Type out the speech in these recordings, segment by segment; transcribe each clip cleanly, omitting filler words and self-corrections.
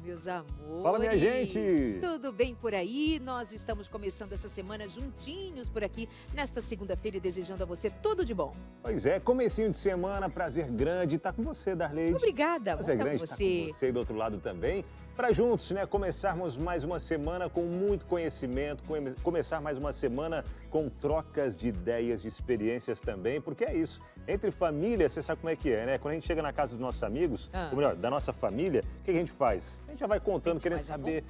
meus amores. Fala, minha gente! Tudo bem por aí? Nós estamos começando essa semana juntinhos por aqui, nesta segunda-feira, e desejando a você tudo de bom. Pois é, comecinho de semana, prazer grande estar com você, Darleide. Obrigada, prazer bom grande estar estar com você e do outro lado também. Para juntos, né, começarmos mais uma semana com muito conhecimento, começar mais uma semana com trocas de ideias, de experiências também, porque é isso. Entre família, você sabe como é que é, né? Quando a gente chega na casa dos nossos amigos, ou melhor, da nossa família, o que a gente faz? A gente já vai contando, querendo saber,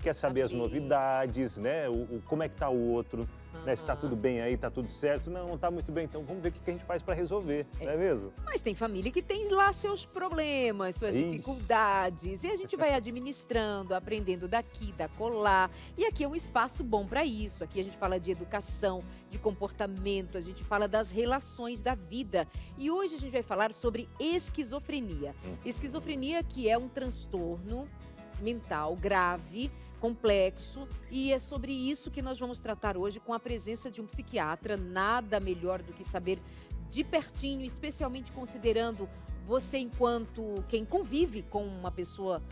quer saber as novidades, né? Como é que tá o outro, né? Se tá tudo bem aí, tá tudo certo. Não, não tá muito bem, então vamos ver o que a gente faz para resolver, não é mesmo? Mas tem família que tem lá seus problemas, suas dificuldades, e a gente vai administrando, aprendendo daqui, da colar. E aqui é um espaço bom para isso. Aqui a gente fala de educação, de comportamento, a gente fala das relações da vida. E hoje a gente vai falar sobre esquizofrenia. Esquizofrenia, que é um transtorno mental grave, complexo, e é sobre isso que nós vamos tratar hoje com a presença de um psiquiatra. Nada melhor do que saber de pertinho, especialmente considerando você enquanto quem convive com uma pessoa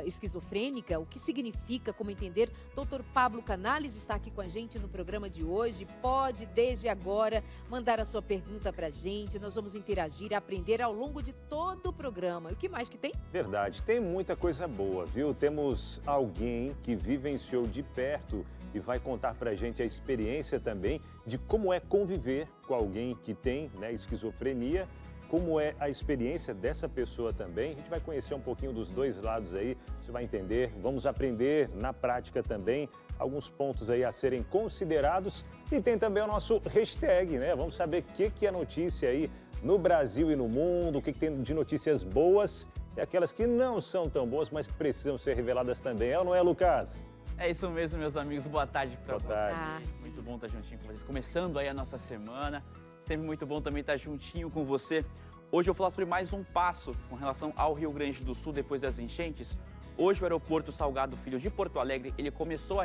esquizofrênica, o que significa, como entender. Dr. Pablo Canales está aqui com a gente no programa de hoje. Pode, desde agora, mandar a sua pergunta para a gente. Nós vamos interagir, aprender ao longo de todo o programa. E o que mais que tem? Verdade, tem muita coisa boa, viu? Temos alguém que vivenciou de perto e vai contar para a gente a experiência também de como é conviver com alguém que tem, né, esquizofrenia. Como é a experiência dessa pessoa também. A gente vai conhecer um pouquinho dos dois lados aí, você vai entender. Vamos aprender na prática também alguns pontos aí a serem considerados. E tem também o nosso hashtag, né? Vamos saber o que é notícia aí no Brasil e no mundo, o que tem de notícias boas e aquelas que não são tão boas, mas que precisam ser reveladas também. É ou não é, Lucas? É isso mesmo, meus amigos. Boa tarde para vocês. Muito bom estar juntinho com vocês. Começando aí a nossa semana. Sempre muito bom também estar juntinho com você. Hoje eu vou falar sobre mais um passo com relação ao Rio Grande do Sul depois das enchentes. Hoje o aeroporto Salgado Filho de Porto Alegre, ele começou a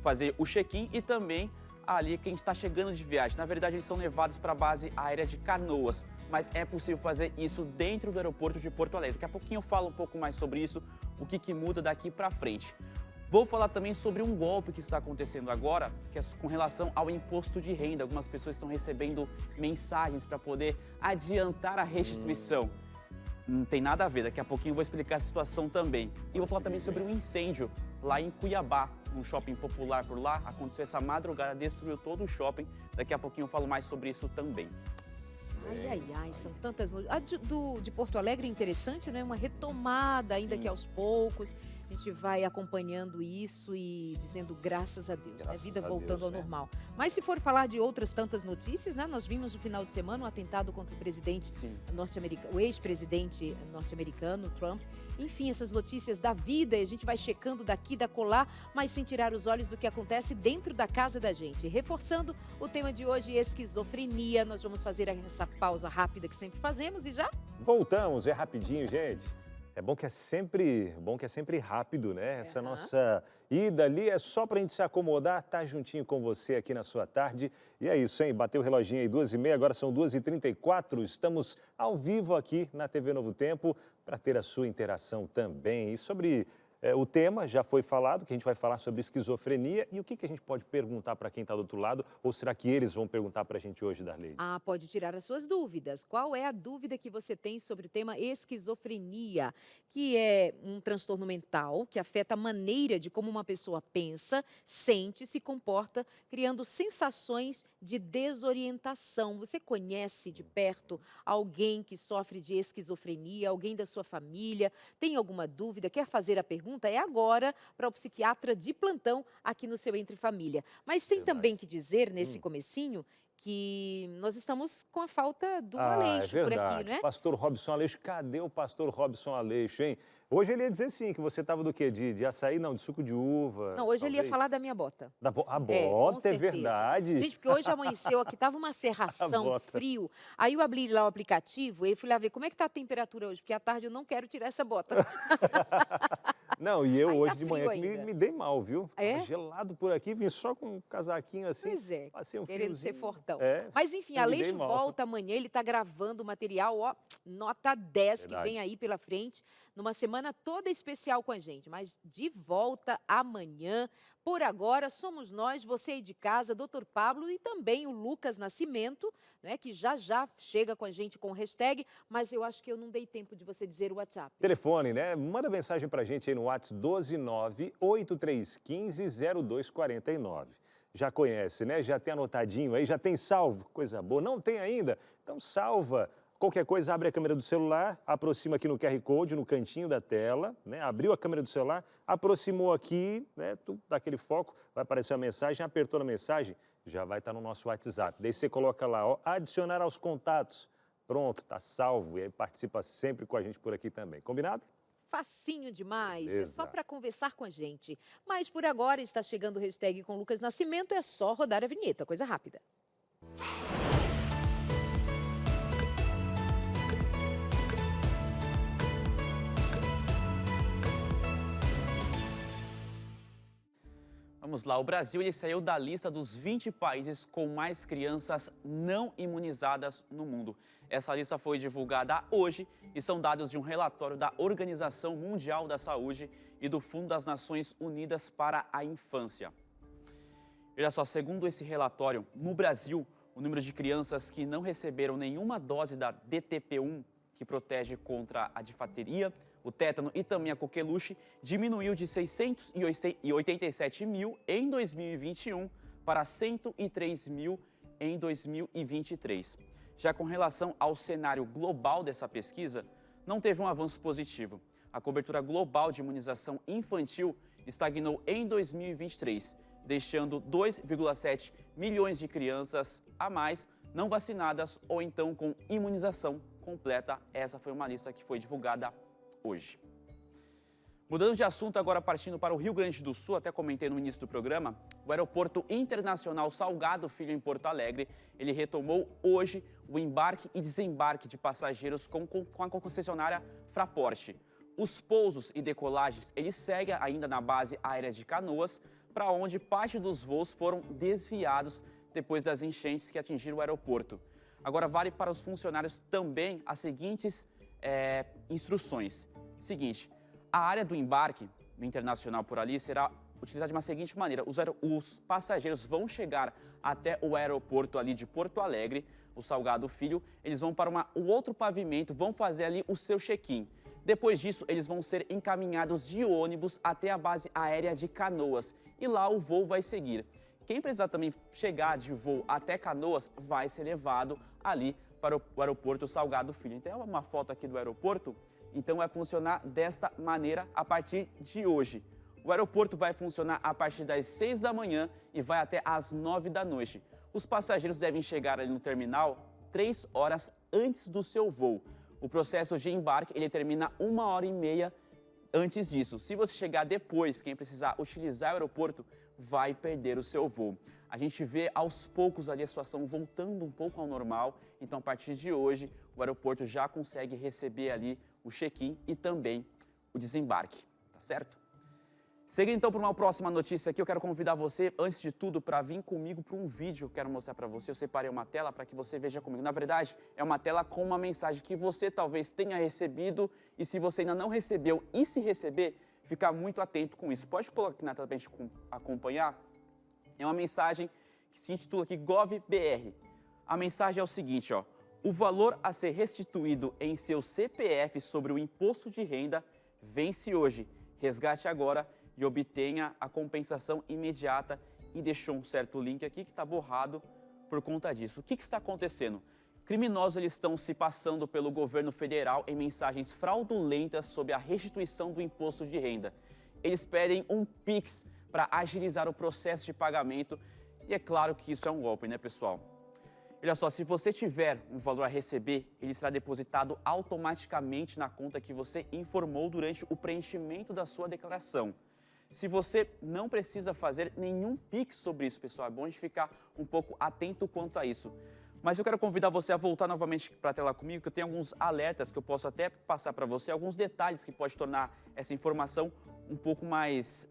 fazer o check-in e também ali quem está chegando de viagem. Na verdade, eles são levados para a base aérea de Canoas, mas é possível fazer isso dentro do aeroporto de Porto Alegre. Daqui a pouquinho eu falo um pouco mais sobre isso, o que muda daqui para frente. Vou falar também sobre um golpe que está acontecendo agora, que é com relação ao imposto de renda. Algumas pessoas estão recebendo mensagens para poder adiantar a restituição. Não tem nada a ver, daqui a pouquinho eu vou explicar a situação também. E vou falar também sobre um incêndio lá em Cuiabá, um shopping popular por lá. Aconteceu essa madrugada, destruiu todo o shopping. Daqui a pouquinho eu falo mais sobre isso também. Ai, são tantas notícias. A de Porto Alegre é interessante, né? Uma retomada, ainda que aos poucos. A gente vai acompanhando isso e dizendo graças a Deus, né? Vida voltando ao normal. Mas se for falar de outras tantas notícias, né? Nós vimos no final de semana um atentado contra o presidente norte-americano, o ex-presidente norte-americano, Trump. Enfim, essas notícias da vida, a gente vai checando daqui, da colar, mas sem tirar os olhos do que acontece dentro da casa da gente. Reforçando o tema de hoje, esquizofrenia. Nós vamos fazer essa pausa rápida que sempre fazemos e já voltamos, é rapidinho, gente. É bom que é sempre rápido, né? Essa nossa ida ali é só para a gente se acomodar, tá juntinho com você aqui na sua tarde. E é isso, hein? Bateu o reloginho aí, 2h30, agora são 2h34. Estamos ao vivo aqui na TV Novo Tempo para ter a sua interação também. E sobre o tema já foi falado, que a gente vai falar sobre esquizofrenia. E o que a gente pode perguntar para quem está do outro lado? Ou será que eles vão perguntar para a gente hoje, Darleide? Pode tirar as suas dúvidas. Qual é a dúvida que você tem sobre o tema esquizofrenia? Que é um transtorno mental que afeta a maneira de como uma pessoa pensa, sente, se comporta, criando sensações de desorientação. Você conhece de perto alguém que sofre de esquizofrenia, alguém da sua família? Tem alguma dúvida? Quer fazer a pergunta? É agora para o psiquiatra de plantão aqui no seu Entre Família. Mas tem também que dizer, nesse comecinho, que nós estamos com a falta do Aleixo por aqui, né? Pastor Robson Aleixo, cadê o pastor Robson Aleixo, hein? Hoje ele ia dizer sim, que você estava do quê? De açaí? Não, de suco de uva. Não, hoje ele ia falar da minha bota. A bota, é verdade. Gente, porque hoje amanheceu aqui, tava uma cerração, frio. Aí eu abri lá o aplicativo e fui lá ver como é que tá a temperatura hoje, porque à tarde eu não quero tirar essa bota. Não, e eu Aí hoje tá de manhã frio me dei mal, viu? É? Tava gelado por aqui, vim só com um casaquinho assim. Pois é, Passei um querendo ser friozinho. fortão. então. É, Mas enfim, eu me dei Aleixo mal. volta amanhã, ele está gravando material, ó, nota 10 que Verdade. vem aí pela frente, numa semana toda especial com a gente. Mas de volta amanhã. Por agora, somos nós, você aí de casa, Dr. Pablo e também o Lucas Nascimento, né, que já chega com a gente com o hashtag, mas eu acho que eu não dei tempo de você dizer o WhatsApp. Telefone, né? Manda mensagem pra gente aí no WhatsApp 129-8315-0249. Já conhece, né? Já tem anotadinho aí, já tem salvo, coisa boa. Não tem ainda? Então salva. Qualquer coisa, abre a câmera do celular, aproxima aqui no QR Code, no cantinho da tela, né? Abriu a câmera do celular, aproximou aqui, né? Tu dá aquele foco, vai aparecer a mensagem, apertou na mensagem, já vai estar no nosso WhatsApp. Daí você coloca lá, ó, adicionar aos contatos. Pronto, tá salvo e aí participa sempre com a gente por aqui também. Combinado? Facinho demais, é só Exato. para conversar com a gente. Mas por agora está chegando o hashtag com Lucas Nascimento, é só rodar a vinheta, coisa rápida. Vamos lá, o Brasil ele saiu da lista dos 20 países com mais crianças não imunizadas no mundo. Essa lista foi divulgada hoje e são dados de um relatório da Organização Mundial da Saúde e do Fundo das Nações Unidas para a Infância. Olha só, segundo esse relatório, no Brasil, o número de crianças que não receberam nenhuma dose da DTP-1, que protege contra a difteria, o tétano e também a coqueluche, diminuiu de 687 mil em 2021 para 103 mil em 2023. Já com relação ao cenário global dessa pesquisa, não teve um avanço positivo. A cobertura global de imunização infantil estagnou em 2023, deixando 2,7 milhões de crianças a mais não vacinadas ou então com imunização completa. Essa foi uma lista que foi divulgada hoje. Mudando de assunto, agora partindo para o Rio Grande do Sul, até comentei no início do programa, o Aeroporto Internacional Salgado Filho em Porto Alegre, ele retomou hoje o embarque e desembarque de passageiros com a concessionária Fraport. Os pousos e decolagens, ele segue ainda na base aérea de Canoas, para onde parte dos voos foram desviados depois das enchentes que atingiram o aeroporto. Agora, vale para os funcionários também as seguintes instruções. Seguinte, a área do embarque no internacional por ali será utilizada de uma seguinte maneira. Os passageiros vão chegar até o aeroporto ali de Porto Alegre, o Salgado Filho, eles vão para o outro pavimento, vão fazer ali o seu check-in. Depois disso, eles vão ser encaminhados de ônibus até a base aérea de Canoas e lá o voo vai seguir. Quem precisar também chegar de voo até Canoas vai ser levado ali para o aeroporto Salgado Filho. Então, é uma foto aqui do aeroporto. Então, vai funcionar desta maneira a partir de hoje. O aeroporto vai funcionar a partir das 6 da manhã e vai até às 9 da noite. Os passageiros devem chegar ali no terminal 3 horas antes do seu voo. O processo de embarque ele termina 1h30 antes disso. Se você chegar depois, quem precisar utilizar o aeroporto vai perder o seu voo. A gente vê aos poucos ali a situação voltando um pouco ao normal. Então, a partir de hoje, o aeroporto já consegue receber ali o check-in e também o desembarque, tá certo? Seguindo então para uma próxima notícia aqui, eu quero convidar você, antes de tudo, para vir comigo para um vídeo que eu quero mostrar para você. Eu separei uma tela para que você veja comigo. Na verdade, é uma tela com uma mensagem que você talvez tenha recebido e se você ainda não recebeu e se receber, ficar muito atento com isso. Pode colocar aqui na tela para a gente acompanhar. É uma mensagem que se intitula aqui GovBR. A mensagem é o seguinte, ó. O valor a ser restituído em seu CPF sobre o imposto de renda vence hoje. Resgate agora e obtenha a compensação imediata. E deixou um certo link aqui que está borrado por conta disso. O que está acontecendo? Criminosos eles estão se passando pelo governo federal em mensagens fraudulentas sobre a restituição do imposto de renda. Eles pedem um Pix para agilizar o processo de pagamento. E é claro que isso é um golpe, né, pessoal? Olha só, se você tiver um valor a receber, ele será depositado automaticamente na conta que você informou durante o preenchimento da sua declaração. Se você não precisa fazer nenhum Pix sobre isso, pessoal, é bom a gente ficar um pouco atento quanto a isso. Mas eu quero convidar você a voltar novamente para a tela comigo, que eu tenho alguns alertas que eu posso até passar para você, alguns detalhes que pode tornar essa informação um pouco mais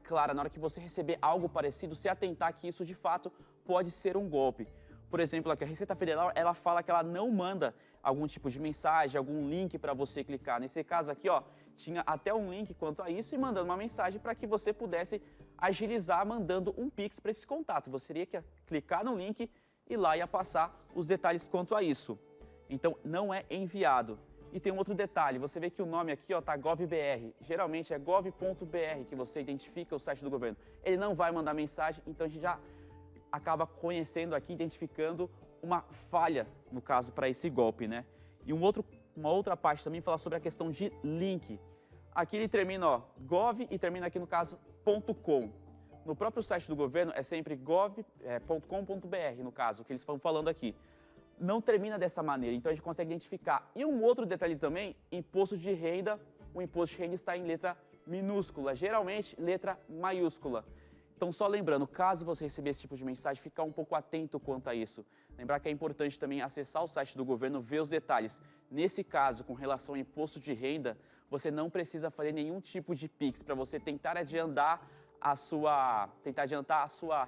clara na hora que você receber algo parecido, se atentar que isso de fato pode ser um golpe. Por exemplo, aqui a Receita Federal, ela fala que ela não manda algum tipo de mensagem, algum link para você clicar. Nesse caso aqui, ó, tinha até um link quanto a isso e mandando uma mensagem para que você pudesse agilizar mandando um Pix para esse contato. Você teria que clicar no link e lá ia passar os detalhes quanto a isso. Então, não é enviado. E tem um outro detalhe, você vê que o nome aqui está GovBR, geralmente é gov.br que você identifica o site do governo. Ele não vai mandar mensagem, então a gente já acaba conhecendo aqui, identificando uma falha, no caso, para esse golpe, né? E uma outra parte também fala sobre a questão de link. Aqui ele termina, ó, gov e termina aqui no caso .com. No próprio site do governo é sempre gov.com.br, no caso, que eles estão falando aqui. Não termina dessa maneira, então a gente consegue identificar. E um outro detalhe também, imposto de renda, o imposto de renda está em letra minúscula, geralmente letra maiúscula. Então só lembrando, caso você receber esse tipo de mensagem, ficar um pouco atento quanto a isso. Lembrar que é importante também acessar o site do governo, ver os detalhes. Nesse caso, com relação ao imposto de renda, você não precisa fazer nenhum tipo de Pix para você tentar adiantar a sua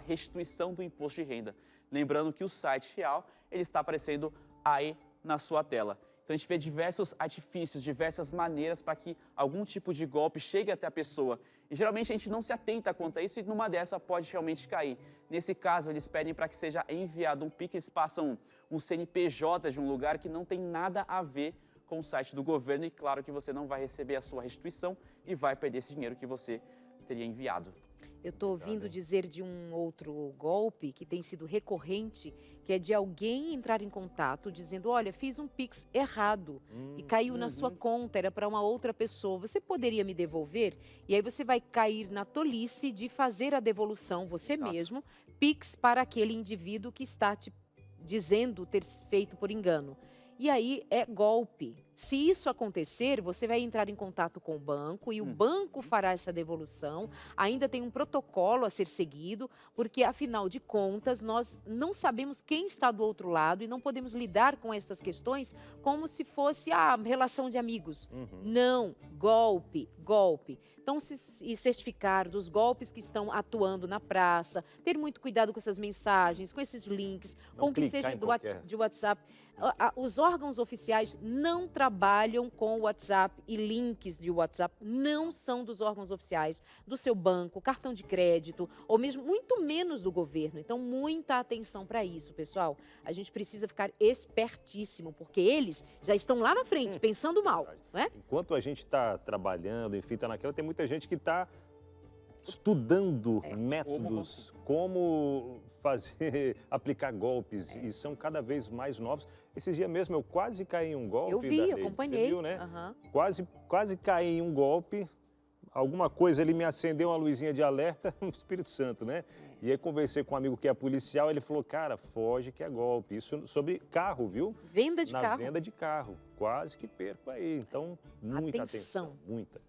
restituição do imposto de renda. Lembrando que o site real, ele está aparecendo aí na sua tela. Então a gente vê diversos artifícios, diversas maneiras para que algum tipo de golpe chegue até a pessoa. E geralmente a gente não se atenta quanto a isso e numa dessa pode realmente cair. Nesse caso, eles pedem para que seja enviado um Pix, eles passam um CNPJ de um lugar que não tem nada a ver com o site do governo e claro que você não vai receber a sua restituição e vai perder esse dinheiro que você teria enviado. Eu estou ouvindo dizer de um outro golpe que tem sido recorrente, que é de alguém entrar em contato dizendo, olha, fiz um Pix errado e caiu na sua conta, era para uma outra pessoa, você poderia me devolver? E aí você vai cair na tolice de fazer a devolução, você mesmo, Pix para aquele indivíduo que está te dizendo ter feito por engano. E aí é golpe. Se isso acontecer, você vai entrar em contato com o banco e o banco fará essa devolução. Ainda tem um protocolo a ser seguido, porque afinal de contas nós não sabemos quem está do outro lado e não podemos lidar com essas questões como se fosse a relação de amigos. Não, golpe, golpe. Então, se certificar dos golpes que estão atuando na praça, ter muito cuidado com essas mensagens, com esses links, com o que seja de WhatsApp. Os órgãos oficiais não trabalham com WhatsApp e links de WhatsApp não são dos órgãos oficiais, do seu banco, cartão de crédito, ou mesmo muito menos do governo. Então, muita atenção para isso, pessoal. A gente precisa ficar espertíssimo, porque eles já estão lá na frente, pensando mal, não é? Enquanto a gente está trabalhando, enfim, está naquela, tem muita gente que está estudando métodos, como fazer, aplicar golpes, e são cada vez mais novos. Esses dias mesmo eu quase caí em um golpe. Eu vi, acompanhei. Você viu, né? Quase caí em um golpe. Alguma coisa, ele me acendeu uma luzinha de alerta, no Espírito Santo, né? E aí conversei com um amigo que é policial, ele falou, cara, foge que é golpe. Isso sobre carro, viu? Venda de carro. Na venda de carro. Quase que perco aí. Então, muita atenção. Muita.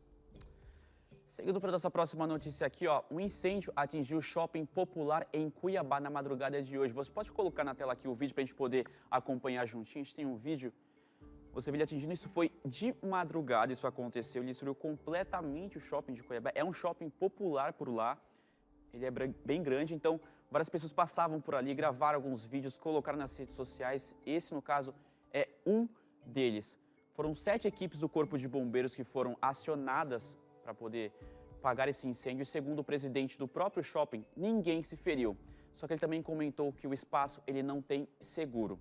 Seguindo para a nossa próxima notícia aqui, ó, um incêndio atingiu o shopping popular em Cuiabá na madrugada de hoje. Você pode colocar na tela aqui o vídeo para a gente poder acompanhar juntinho? A gente tem um vídeo. Você vê ele atingindo, isso foi de madrugada, isso aconteceu, ele destruiu completamente o shopping de Cuiabá. É um shopping popular por lá, ele é bem grande, então várias pessoas passavam por ali, gravaram alguns vídeos, colocaram nas redes sociais. Esse, no caso, é um deles. Foram 7 equipes do Corpo de Bombeiros que foram acionadas para poder apagar esse incêndio. E segundo o presidente do próprio shopping, ninguém se feriu. Só que ele também comentou que o espaço ele não tem seguro.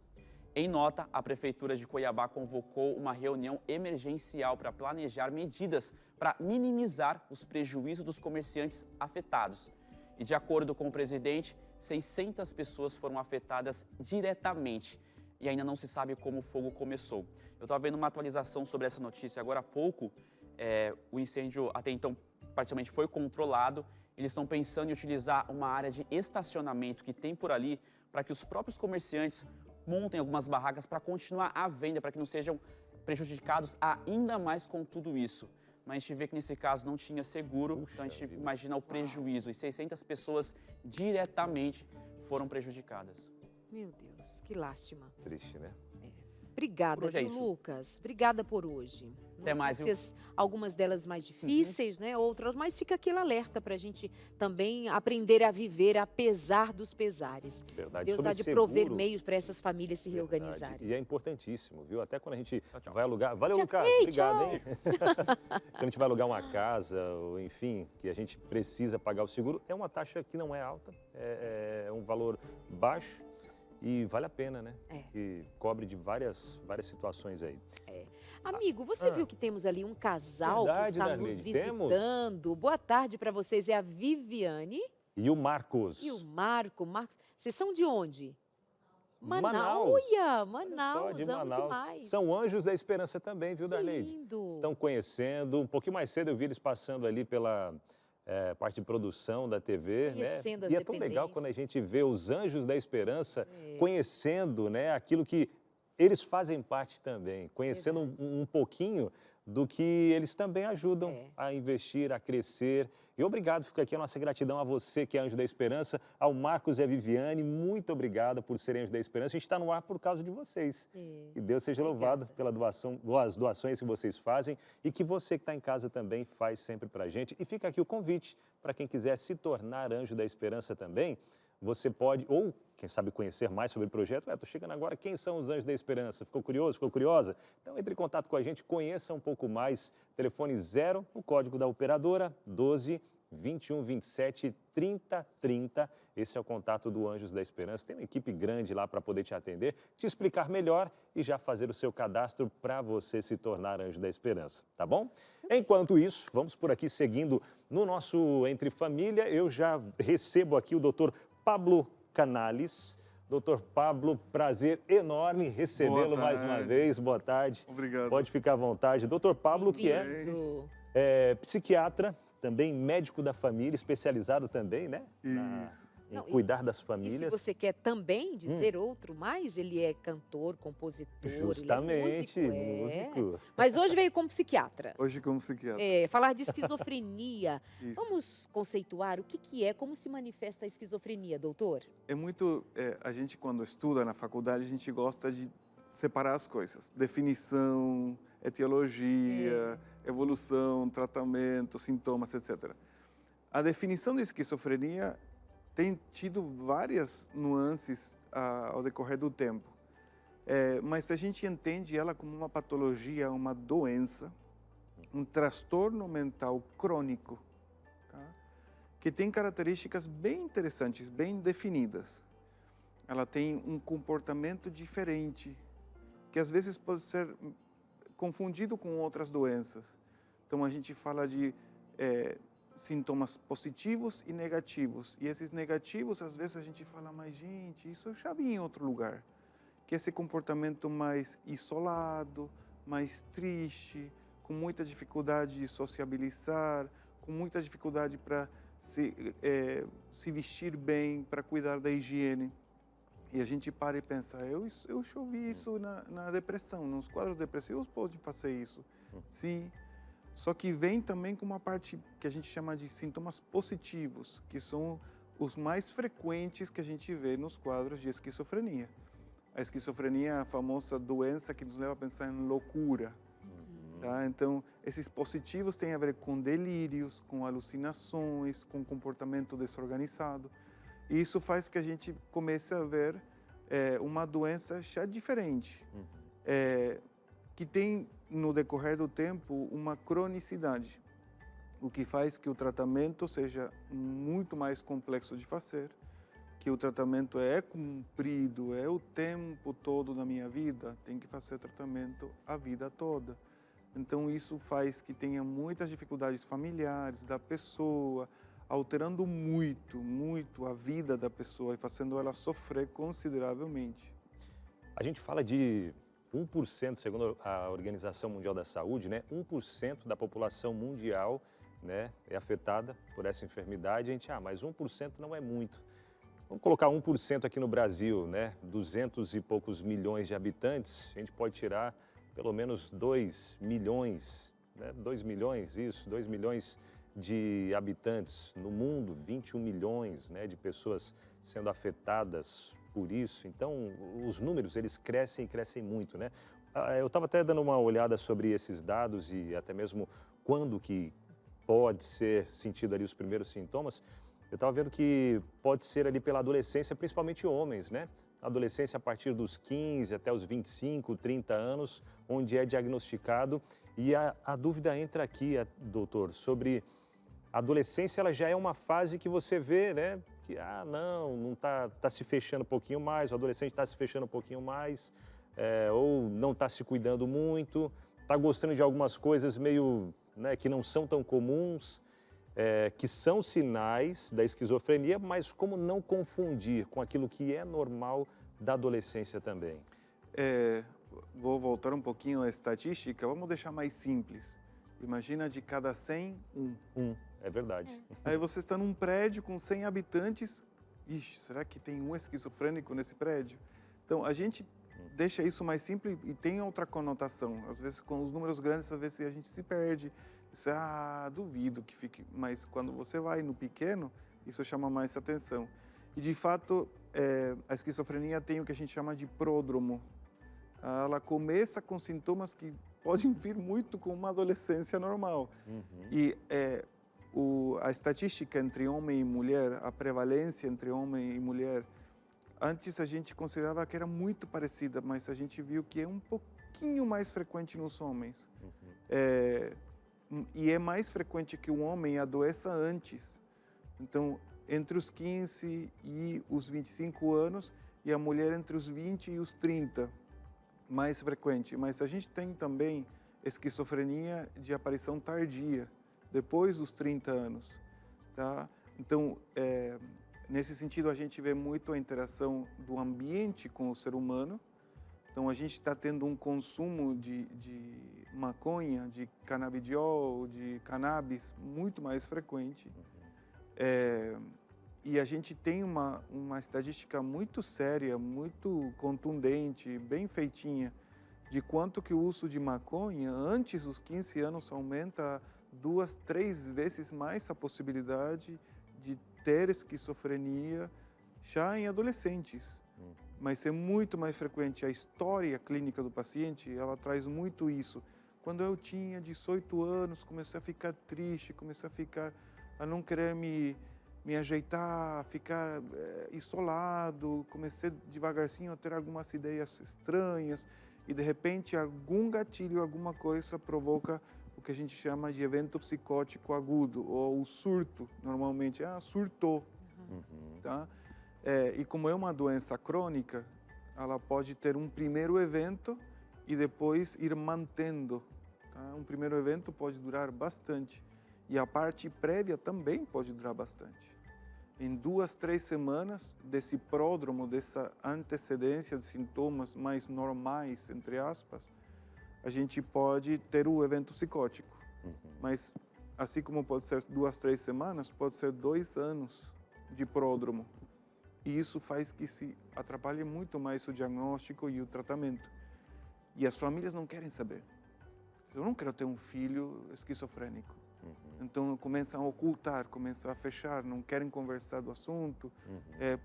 Em nota, a Prefeitura de Cuiabá convocou uma reunião emergencial para planejar medidas para minimizar os prejuízos dos comerciantes afetados. E de acordo com o presidente, 600 pessoas foram afetadas diretamente e ainda não se sabe como o fogo começou. Eu estava vendo uma atualização sobre essa notícia agora há pouco. O incêndio até então parcialmente foi controlado. Eles estão pensando em utilizar uma área de estacionamento que tem por ali para que os próprios comerciantes montem algumas barracas para continuar a venda, para que não sejam prejudicados ainda mais com tudo isso. Mas a gente vê que nesse caso não tinha seguro, então a gente imagina o prejuízo. E 600 pessoas diretamente foram prejudicadas. Meu Deus, que lástima. Triste, né? Obrigada, Por hoje é viu, isso. Lucas? Obrigada por hoje. Até mais, viu? Notícias, algumas delas mais difíceis, né? Outras, mas fica aquele alerta para a gente também aprender a viver apesar dos pesares. Verdade. Deus Sobre há de prover seguro, meios para essas famílias se verdade. reorganizarem. E é importantíssimo, viu? Até quando a gente Tchau. vai alugar... Valeu, Tchau. Lucas. Ei, Obrigado, tchau. hein? Quando a gente vai alugar uma casa, ou enfim, que a gente precisa pagar o seguro, é uma taxa que não é alta, é um valor baixo e vale a pena, né? É. Que cobre de várias situações aí. Amigo, você viu que temos ali um casal Verdade, que está nos Darlene, temos. visitando. Boa tarde para vocês. É a Viviane E o Marcos? e o Marco. Marcos, vocês são de onde? Manaus. Olha, Olha Manaus, só, de amo Manaus. demais. São anjos da esperança também, viu, Que Darleide? lindo. Estão conhecendo. Um pouquinho mais cedo eu vi eles passando ali pela parte de produção da TV, Conhecendo né? as E é tão legal dependências. quando a gente vê os anjos da esperança conhecendo, né, aquilo que eles fazem parte também, conhecendo um pouquinho do que eles também ajudam a investir, a crescer. E obrigado, fica aqui a nossa gratidão a você que é Anjo da Esperança, ao Marcos e a Viviane, muito obrigado por serem Anjo da Esperança. A gente está no ar por causa de vocês. Que Deus seja louvado pelas doações que vocês fazem e que você que está em casa também faz sempre para a gente. E fica aqui o convite para quem quiser se tornar Anjo da Esperança também. Você pode, ou quem sabe conhecer mais sobre o projeto, estou chegando agora, quem são os Anjos da Esperança? Ficou curioso, ficou curiosa? Então entre em contato com a gente, conheça um pouco mais. Telefone 0, o código da operadora, 12 21 27 30 30. Esse é o contato do Anjos da Esperança. Tem uma equipe grande lá para poder te atender, te explicar melhor e já fazer o seu cadastro para você se tornar Anjo da Esperança, tá bom? Enquanto isso, vamos por aqui seguindo no nosso Entre Família. Eu já recebo aqui o doutor Pablo Canales. Doutor Pablo, prazer enorme recebê-lo mais uma vez. Boa tarde. Obrigado. Pode ficar à vontade. Doutor Pablo, que Lindo. é psiquiatra, também médico da família, especializado também, né? Isso. Em Não, cuidar das E se famílias. você quer também dizer outro mais, ele é cantor, compositor, Justamente, ele é músico. Mas hoje veio como psiquiatra. Hoje como psiquiatra. Falar de esquizofrenia. Isso. Vamos conceituar o que é, como se manifesta a esquizofrenia, doutor? É muito... a gente, quando estuda na faculdade, a gente gosta de separar as coisas. Definição, etiologia, evolução, tratamento, sintomas, etc. A definição de esquizofrenia tem tido várias nuances ao decorrer do tempo. Mas a gente entende ela como uma patologia, uma doença, um transtorno mental crônico, tá? Que tem características bem interessantes, bem definidas. Ela tem um comportamento diferente, que às vezes pode ser confundido com outras doenças. Então a gente fala de sintomas positivos e negativos. E esses negativos, às vezes a gente fala, mas gente, isso eu já vi em outro lugar. Que esse comportamento mais isolado, mais triste, com muita dificuldade de sociabilizar, com muita dificuldade para se vestir bem, para cuidar da higiene. E a gente para e pensa, eu já ouvi isso na depressão, nos quadros depressivos pode fazer isso. Sim. Só que vem também com uma parte que a gente chama de sintomas positivos, que são os mais frequentes que a gente vê nos quadros de esquizofrenia. A esquizofrenia é a famosa doença que nos leva a pensar em loucura. Tá? Então, esses positivos têm a ver com delírios, com alucinações, com comportamento desorganizado. E isso faz que a gente comece a ver uma doença já diferente, que tem, no decorrer do tempo, uma cronicidade, o que faz que o tratamento seja muito mais complexo de fazer, que o tratamento é cumprido, é o tempo todo da minha vida, tem que fazer tratamento a vida toda. Então isso faz que tenha muitas dificuldades familiares da pessoa, alterando muito a vida da pessoa e fazendo ela sofrer consideravelmente. A gente fala de 1%, segundo a Organização Mundial da Saúde, né? 1% da população mundial, né, é afetada por essa enfermidade. A gente, mas 1% não é muito. Vamos colocar 1% aqui no Brasil, né? 200 e poucos milhões de habitantes, a gente pode tirar pelo menos 2 milhões, né? 2 milhões, isso, 2 milhões de habitantes no mundo, 21 milhões, né, de pessoas sendo afetadas por isso. Então, os números, eles crescem e crescem muito, né? Eu estava até dando uma olhada sobre esses dados e até mesmo quando que pode ser sentido ali os primeiros sintomas. Eu estava vendo que pode ser ali pela adolescência, principalmente homens, né? Adolescência a partir dos 15 até os 25, 30 anos, onde é diagnosticado. E a dúvida entra aqui, doutor, sobre a adolescência, ela já é uma fase que você vê, né? Que, não tá se fechando um pouquinho mais, o adolescente está se fechando um pouquinho mais, ou não está se cuidando muito, está gostando de algumas coisas meio, né, que não são tão comuns, que são sinais da esquizofrenia, mas como não confundir com aquilo que é normal da adolescência também? Vou voltar um pouquinho à estatística, vamos deixar mais simples. Imagina de cada 100, um. É verdade. Aí você está num prédio com 100 habitantes, ixi, será que tem um esquizofrênico nesse prédio? Então, a gente deixa isso mais simples e tem outra conotação. Às vezes, com os números grandes, às vezes a gente se perde. Isso duvido que fique. Mas quando você vai no pequeno, isso chama mais atenção. E, de fato, a esquizofrenia tem o que a gente chama de pródromo. Ela começa com sintomas que podem vir muito com uma adolescência normal. E a estatística entre homem e mulher, a prevalência entre homem e mulher, antes a gente considerava que era muito parecida, mas a gente viu que é um pouquinho mais frequente nos homens. E é mais frequente que o homem adoeça antes. Então, entre os 15 e os 25 anos, e a mulher entre os 20 e os 30, mais frequente. Mas a gente tem também esquizofrenia de aparição tardia, depois dos 30 anos. Tá? Então, nesse sentido, a gente vê muito a interação do ambiente com o ser humano. Então, a gente está tendo um consumo de maconha, de canabidiol, de cannabis muito mais frequente. E a gente tem uma estatística muito séria, muito contundente, bem feitinha, de quanto que o uso de maconha antes dos 15 anos aumenta 2, 3 vezes mais a possibilidade de ter esquizofrenia já em adolescentes. Mas é muito mais frequente. A história clínica do paciente, ela traz muito isso. Quando eu tinha 18 anos, comecei a ficar triste, comecei a não querer me ajeitar, ficar isolado, comecei devagarzinho a ter algumas ideias estranhas e de repente algum gatilho, alguma coisa provoca o que a gente chama de evento psicótico agudo ou o surto, normalmente, surtou, tá? E como é uma doença crônica, ela pode ter um primeiro evento e depois ir mantendo, tá? Um primeiro evento pode durar bastante e a parte prévia também pode durar bastante. Em 2, 3 semanas desse pródromo, dessa antecedência de sintomas mais normais, entre aspas, a gente pode ter o evento psicótico. Mas, assim como pode ser 2, 3 semanas, pode ser 2 anos de pródromo. E isso faz que se atrapalhe muito mais o diagnóstico e o tratamento. E as famílias não querem saber. Eu não quero ter um filho esquizofrênico. Então começam a ocultar, começam a fechar, não querem conversar do assunto,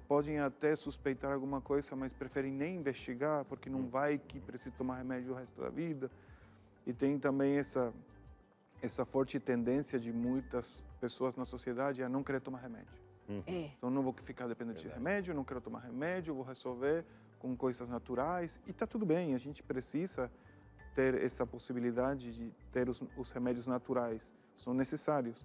podem até suspeitar alguma coisa, mas preferem nem investigar porque não vai que precisa tomar remédio o resto da vida. E tem também essa forte tendência de muitas pessoas na sociedade a não querer tomar remédio. Então não vou ficar dependente de remédio, não quero tomar remédio, vou resolver com coisas naturais. E está tudo bem, a gente precisa ter essa possibilidade de ter os remédios naturais. São necessários,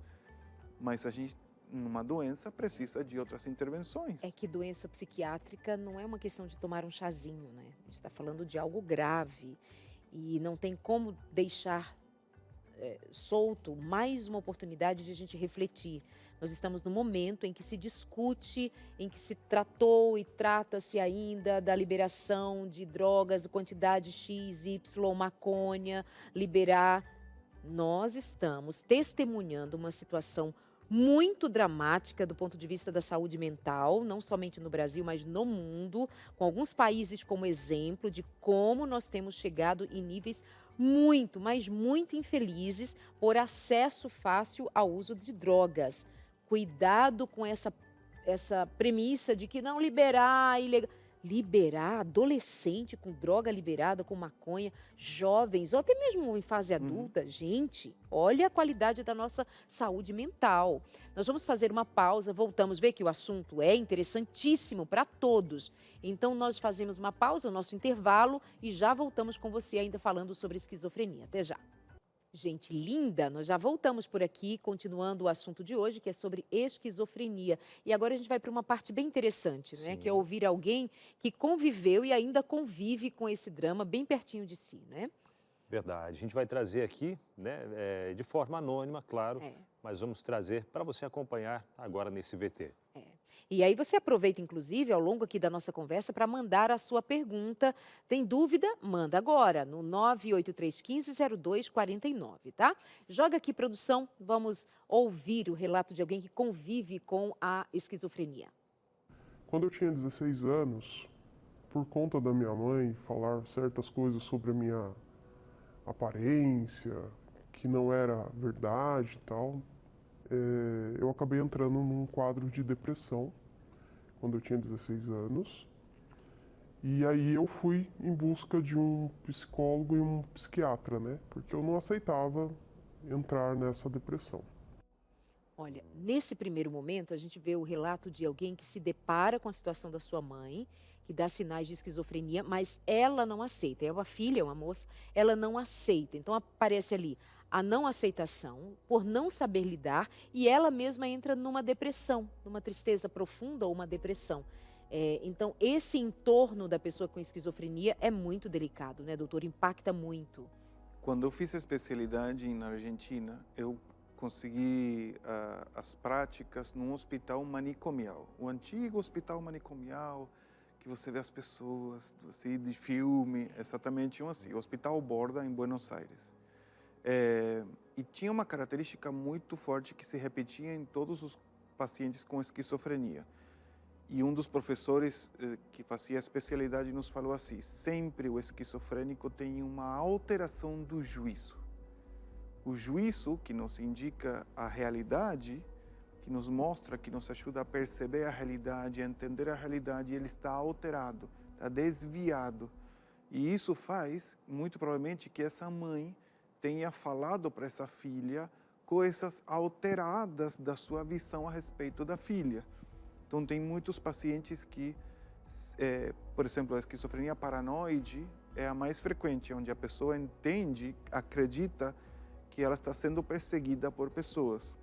mas a gente, numa doença, precisa de outras intervenções. É que doença psiquiátrica não é uma questão de tomar um chazinho, né? A gente está falando de algo grave e não tem como deixar solto mais uma oportunidade de a gente refletir. Nós estamos no momento em que se discute, em que se tratou e trata-se ainda da liberação de drogas, quantidade X, Y, maconha, liberar. Nós estamos testemunhando uma situação muito dramática do ponto de vista da saúde mental, não somente no Brasil, mas no mundo, com alguns países como exemplo de como nós temos chegado em níveis muito, mas muito infelizes por acesso fácil ao uso de drogas. Cuidado com essa premissa de que não liberar, ilegal. liberar adolescente com droga liberada, com maconha, jovens, ou até mesmo em fase adulta. Gente, olha a qualidade da nossa saúde mental. Nós vamos fazer uma pausa, voltamos, ver que o assunto é interessantíssimo para todos. Então, nós fazemos uma pausa, o nosso intervalo, e já voltamos com você ainda falando sobre esquizofrenia. Até já. Gente linda, nós já voltamos por aqui, continuando o assunto de hoje, que é sobre esquizofrenia. E agora a gente vai para uma parte bem interessante, né? Que é ouvir alguém que conviveu e ainda convive com esse drama bem pertinho de si, né? Verdade. A gente vai trazer aqui, né, de forma anônima, claro, mas vamos trazer para você acompanhar agora nesse VT. E aí você aproveita, inclusive, ao longo aqui da nossa conversa, para mandar a sua pergunta. Tem dúvida? Manda agora, no 983150249, tá? Joga aqui, produção, vamos ouvir o relato de alguém que convive com a esquizofrenia. Quando eu tinha 16 anos, por conta da minha mãe falar certas coisas sobre a minha aparência, que não era verdade e tal, eu acabei entrando num quadro de depressão quando eu tinha 16 anos. E aí eu fui em busca de um psicólogo e um psiquiatra, né? Porque eu não aceitava entrar nessa depressão. Olha, nesse primeiro momento, a gente vê o relato de alguém que se depara com a situação da sua mãe, que dá sinais de esquizofrenia, mas ela não aceita. É uma filha, é uma moça, ela não aceita. Então aparece ali a não aceitação, por não saber lidar, e ela mesma entra numa depressão, numa tristeza profunda ou uma depressão. Então, esse entorno da pessoa com esquizofrenia é muito delicado, né, doutor? Impacta muito. Quando eu fiz a especialidade na Argentina, eu consegui as práticas num hospital manicomial. O antigo hospital manicomial, que você vê as pessoas assim, de filme, exatamente assim, o Hospital Borda, em Buenos Aires. E tinha uma característica muito forte que se repetia em todos os pacientes com esquizofrenia. E um dos professores que fazia a especialidade nos falou assim: sempre o esquizofrênico tem uma alteração do juízo. O juízo que nos indica a realidade, que nos mostra, que nos ajuda a perceber a realidade, a entender a realidade, ele está alterado, está desviado. E isso faz, muito provavelmente, que essa mãe tenha falado para essa filha coisas alteradas da sua visão a respeito da filha. Então, tem muitos pacientes que, por exemplo, a esquizofrenia paranoide é a mais frequente, onde a pessoa entende, acredita que ela está sendo perseguida por pessoas.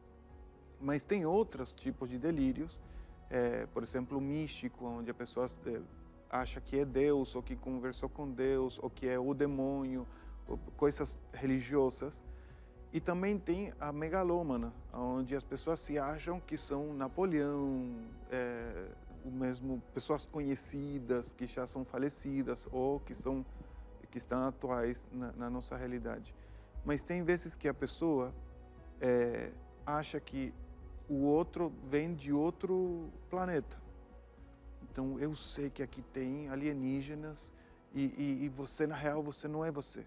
Mas tem outros tipos de delírios, por exemplo, o místico, onde a pessoa acha que é Deus, ou que conversou com Deus, ou que é o demônio, coisas religiosas. E também tem a megalômana, onde as pessoas se acham que são Napoleão, mesmo pessoas conhecidas que já são falecidas ou que estão atuais na nossa realidade. Mas tem vezes que a pessoa acha que o outro vem de outro planeta. Então, eu sei que aqui tem alienígenas e você, na real, você não é você.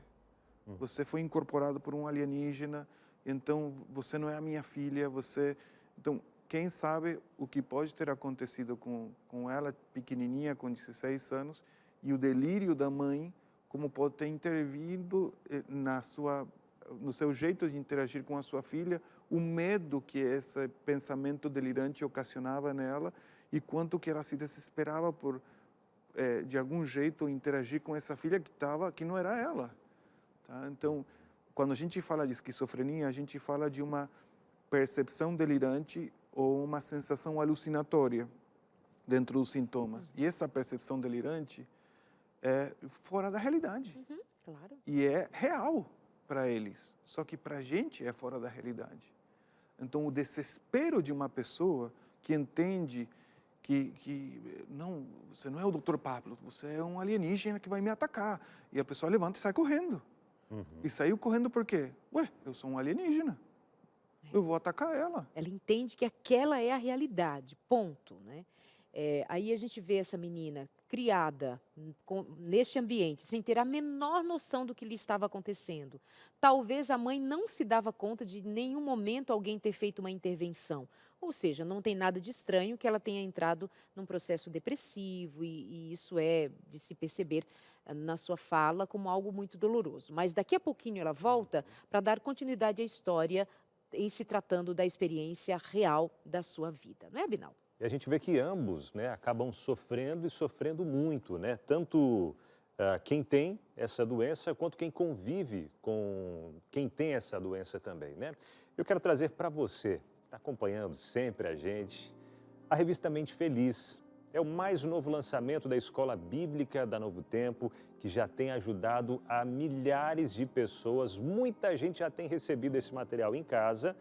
Você foi incorporado por um alienígena, então você não é a minha filha, você... Então, quem sabe o que pode ter acontecido com ela, pequenininha, com 16 anos, e o delírio da mãe, como pode ter intervindo no seu jeito de interagir com a sua filha, o medo que esse pensamento delirante ocasionava nela e quanto que ela se desesperava por, de algum jeito, interagir com essa filha que não era ela. Tá? Então, quando a gente fala de esquizofrenia, a gente fala de uma percepção delirante ou uma sensação alucinatória dentro dos sintomas. E essa percepção delirante é fora da realidade. Claro. E é real para eles, só que para a gente é fora da realidade. Então, o desespero de uma pessoa que entende que não, você não é o Dr. Pablo, você é um alienígena que vai me atacar. E a pessoa levanta e sai correndo. E saiu correndo por quê? Ué, eu sou um alienígena. Eu vou atacar ela. Ela entende que aquela é a realidade, ponto, né? Aí a gente vê essa menina criada neste ambiente, sem ter a menor noção do que lhe estava acontecendo. Talvez a mãe não se dava conta de em nenhum momento alguém ter feito uma intervenção. Ou seja, não tem nada de estranho que ela tenha entrado num processo depressivo e isso é de se perceber na sua fala como algo muito doloroso. Mas daqui a pouquinho ela volta para dar continuidade à história em se tratando da experiência real da sua vida. Não é, Abinal? E a gente vê que ambos, né, acabam sofrendo e sofrendo muito, né? Tanto quem tem essa doença quanto quem convive com quem tem essa doença também, né? Eu quero trazer para você, está acompanhando sempre a gente, a revista Mente Feliz. É o mais novo lançamento da Escola Bíblica da Novo Tempo, que já tem ajudado a milhares de pessoas. Muita gente já tem recebido esse material em casa,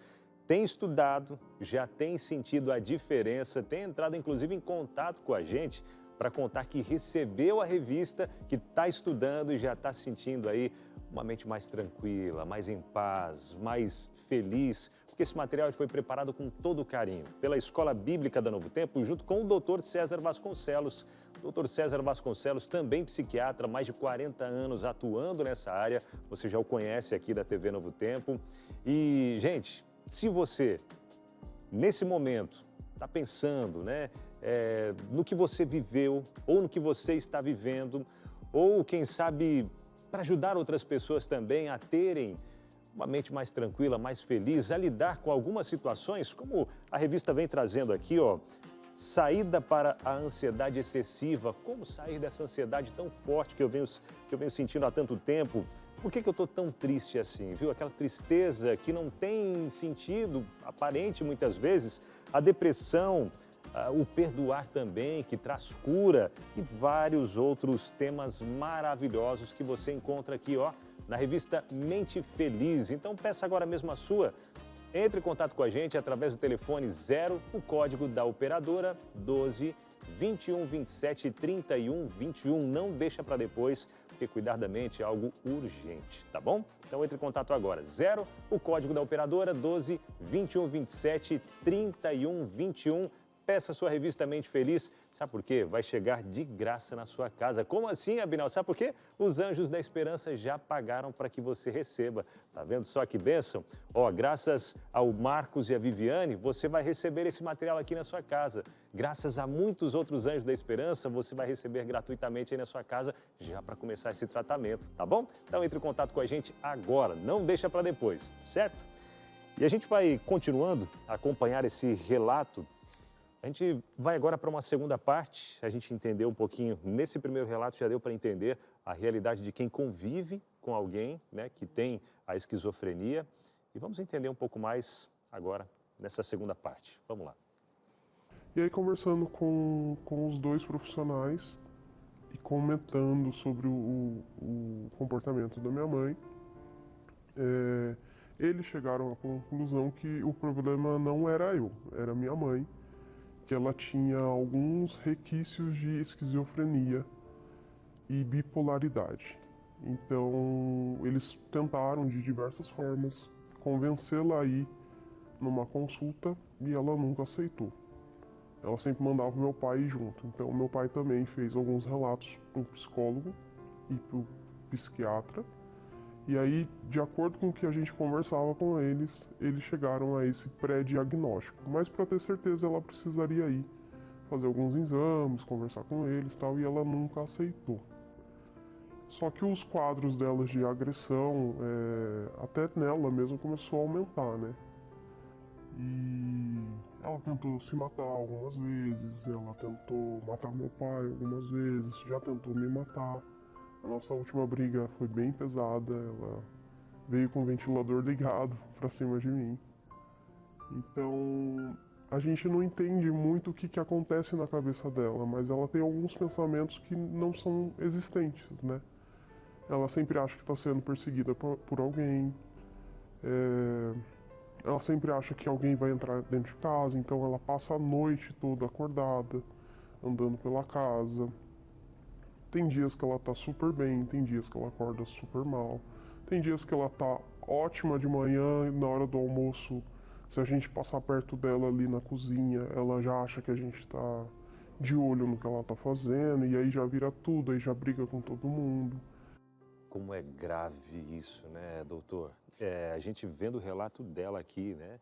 tem estudado, já tem sentido a diferença, tem entrado inclusive em contato com a gente para contar que recebeu a revista, que está estudando e já está sentindo aí uma mente mais tranquila, mais em paz, mais feliz, porque esse material foi preparado com todo carinho pela Escola Bíblica da Novo Tempo, junto com o Dr. César Vasconcelos. Dr. César Vasconcelos, também psiquiatra, mais de 40 anos atuando nessa área, você já o conhece aqui da TV Novo Tempo. E, gente, se você, nesse momento, está pensando, né, no que você viveu ou no que você está vivendo, ou, quem sabe, para ajudar outras pessoas também a terem uma mente mais tranquila, mais feliz, a lidar com algumas situações, como a revista vem trazendo aqui, ó, saída para a ansiedade excessiva, como sair dessa ansiedade tão forte que eu venho sentindo há tanto tempo. Por que eu estou tão triste assim, viu? Aquela tristeza que não tem sentido aparente muitas vezes, a depressão, o perdoar também, que traz cura e vários outros temas maravilhosos que você encontra aqui, ó, na revista Mente Feliz. Então peça agora mesmo a sua. Entre em contato com a gente através do telefone 0, o código da operadora 12 21 27 31 21. Não deixa para depois, porque cuidar da mente é algo urgente, tá bom? Então entre em contato agora. 0, o código da operadora 12 21 27 31 21. Peça a sua revista Mente Feliz. Sabe por quê? Vai chegar de graça na sua casa. Como assim, Abinal? Sabe por quê? Os Anjos da Esperança já pagaram para que você receba. Tá vendo só que bênção? Ó, graças ao Marcos e a Viviane, você vai receber esse material aqui na sua casa. Graças a muitos outros Anjos da Esperança, você vai receber gratuitamente aí na sua casa, já para começar esse tratamento, tá bom? Então entre em contato com a gente agora, não deixa para depois, certo? E a gente vai continuando a acompanhar esse relato. A gente vai agora para uma segunda parte, a gente entendeu um pouquinho, nesse primeiro relato já deu para entender a realidade de quem convive com alguém, né, que tem a esquizofrenia. E vamos entender um pouco mais agora nessa segunda parte. Vamos lá. E aí, conversando com os dois profissionais e comentando sobre o comportamento da minha mãe, eles chegaram à conclusão que o problema não era eu, era minha mãe, que ela tinha alguns requisitos de esquizofrenia e bipolaridade. Então, eles tentaram de diversas formas convencê-la a ir numa consulta e ela nunca aceitou. Ela sempre mandava o meu pai ir junto. Então, meu pai também fez alguns relatos para o psicólogo e para o psiquiatra. E aí, de acordo com o que a gente conversava com eles, eles chegaram a esse pré-diagnóstico. Mas para ter certeza, ela precisaria ir fazer alguns exames, conversar com eles e tal, e ela nunca aceitou. Só que os quadros dela de agressão, até nela mesmo, começou a aumentar, né? E ela tentou se matar algumas vezes, ela tentou matar meu pai algumas vezes, já tentou me matar. A nossa última briga foi bem pesada, ela veio com o ventilador ligado pra cima de mim. Então, a gente não entende muito o que acontece na cabeça dela, mas ela tem alguns pensamentos que não são existentes, né? Ela sempre acha que está sendo perseguida por alguém, ela sempre acha que alguém vai entrar dentro de casa, então ela passa a noite toda acordada, andando pela casa. Tem dias que ela tá super bem, tem dias que ela acorda super mal. Tem dias que ela tá ótima de manhã e na hora do almoço, se a gente passar perto dela ali na cozinha, ela já acha que a gente tá de olho no que ela está fazendo, e aí já vira tudo, aí já briga com todo mundo. Como é grave isso, né, doutor? A gente vendo o relato dela aqui, né?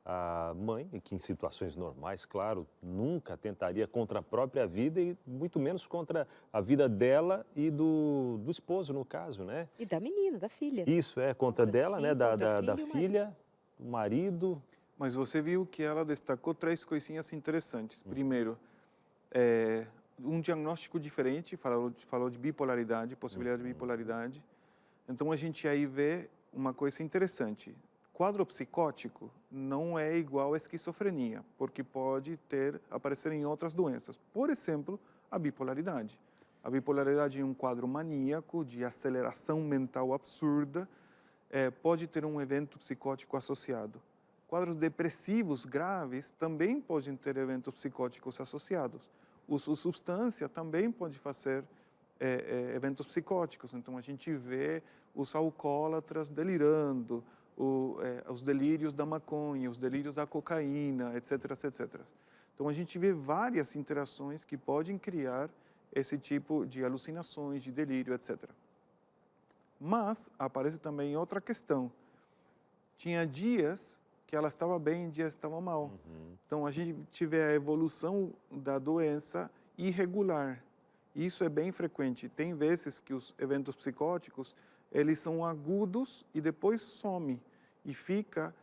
A mãe, que em situações normais, claro, nunca tentaria contra a própria vida e muito menos contra a vida dela e do esposo, no caso, né? E da menina, da filha. Isso, contra dela, si, né? contra Da a filha e o filha, o marido. Mas você viu que ela destacou 3 coisinhas interessantes. Primeiro, um diagnóstico diferente, falou de bipolaridade, possibilidade de bipolaridade. Então, a gente aí vê uma coisa interessante. Quadro psicótico não é igual à esquizofrenia, porque pode aparecer em outras doenças. Por exemplo, a bipolaridade. A bipolaridade é um quadro maníaco, de aceleração mental absurda, pode ter um evento psicótico associado. Quadros depressivos graves também podem ter eventos psicóticos associados. O uso de substância também pode fazer eventos psicóticos. Então, a gente vê os alcoólatras delirando, os delírios da maconha, os delírios da cocaína, etc, etc. Então, a gente vê várias interações que podem criar esse tipo de alucinações, de delírio, etc. Mas aparece também outra questão. Tinha dias que ela estava bem, dias estava mal. Então, a gente tiver a evolução da doença irregular. Isso é bem frequente. Tem vezes que os eventos psicóticos, eles são agudos e depois some. E fica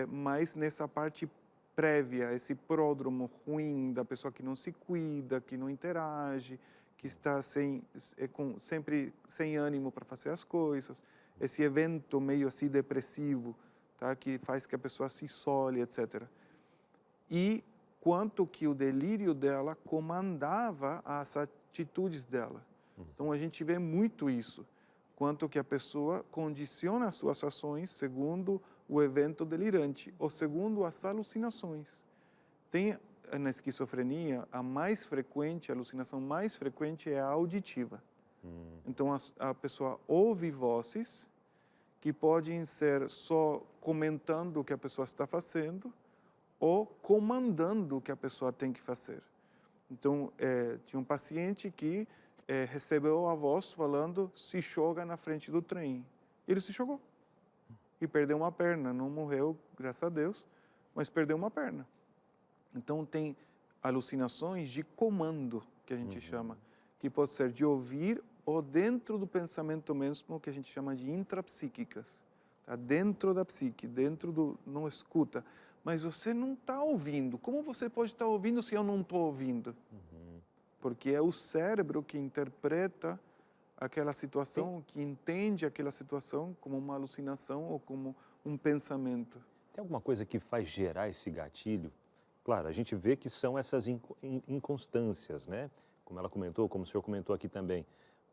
mais nessa parte prévia, esse pródromo ruim da pessoa que não se cuida, que não interage, que está sempre sem ânimo para fazer as coisas. Esse evento meio assim depressivo, tá? Que faz que a pessoa se isole, etc. E quanto que o delírio dela comandava as atitudes dela. Então, a gente vê muito isso. Quanto que a pessoa condiciona as suas ações segundo o evento delirante ou segundo as alucinações. Tem na esquizofrenia, a alucinação mais frequente é a auditiva. Então, a pessoa ouve vozes que podem ser só comentando o que a pessoa está fazendo ou comandando o que a pessoa tem que fazer. Então, tinha um paciente que recebeu a voz falando, se joga na frente do trem. Ele se jogou e perdeu uma perna. Não morreu, graças a Deus, mas perdeu uma perna. Então, tem alucinações de comando, que a gente chama, que pode ser de ouvir ou dentro do pensamento mesmo, que a gente chama de intrapsíquicas. Tá? Dentro da psique, não escuta. Mas você não está ouvindo. Como você pode estar ouvindo se eu não estou ouvindo? Porque é o cérebro que interpreta aquela situação, que entende aquela situação como uma alucinação ou como um pensamento. Tem alguma coisa que faz gerar esse gatilho? Claro, a gente vê que são essas inconstâncias, né? Como ela comentou, como o senhor comentou aqui também.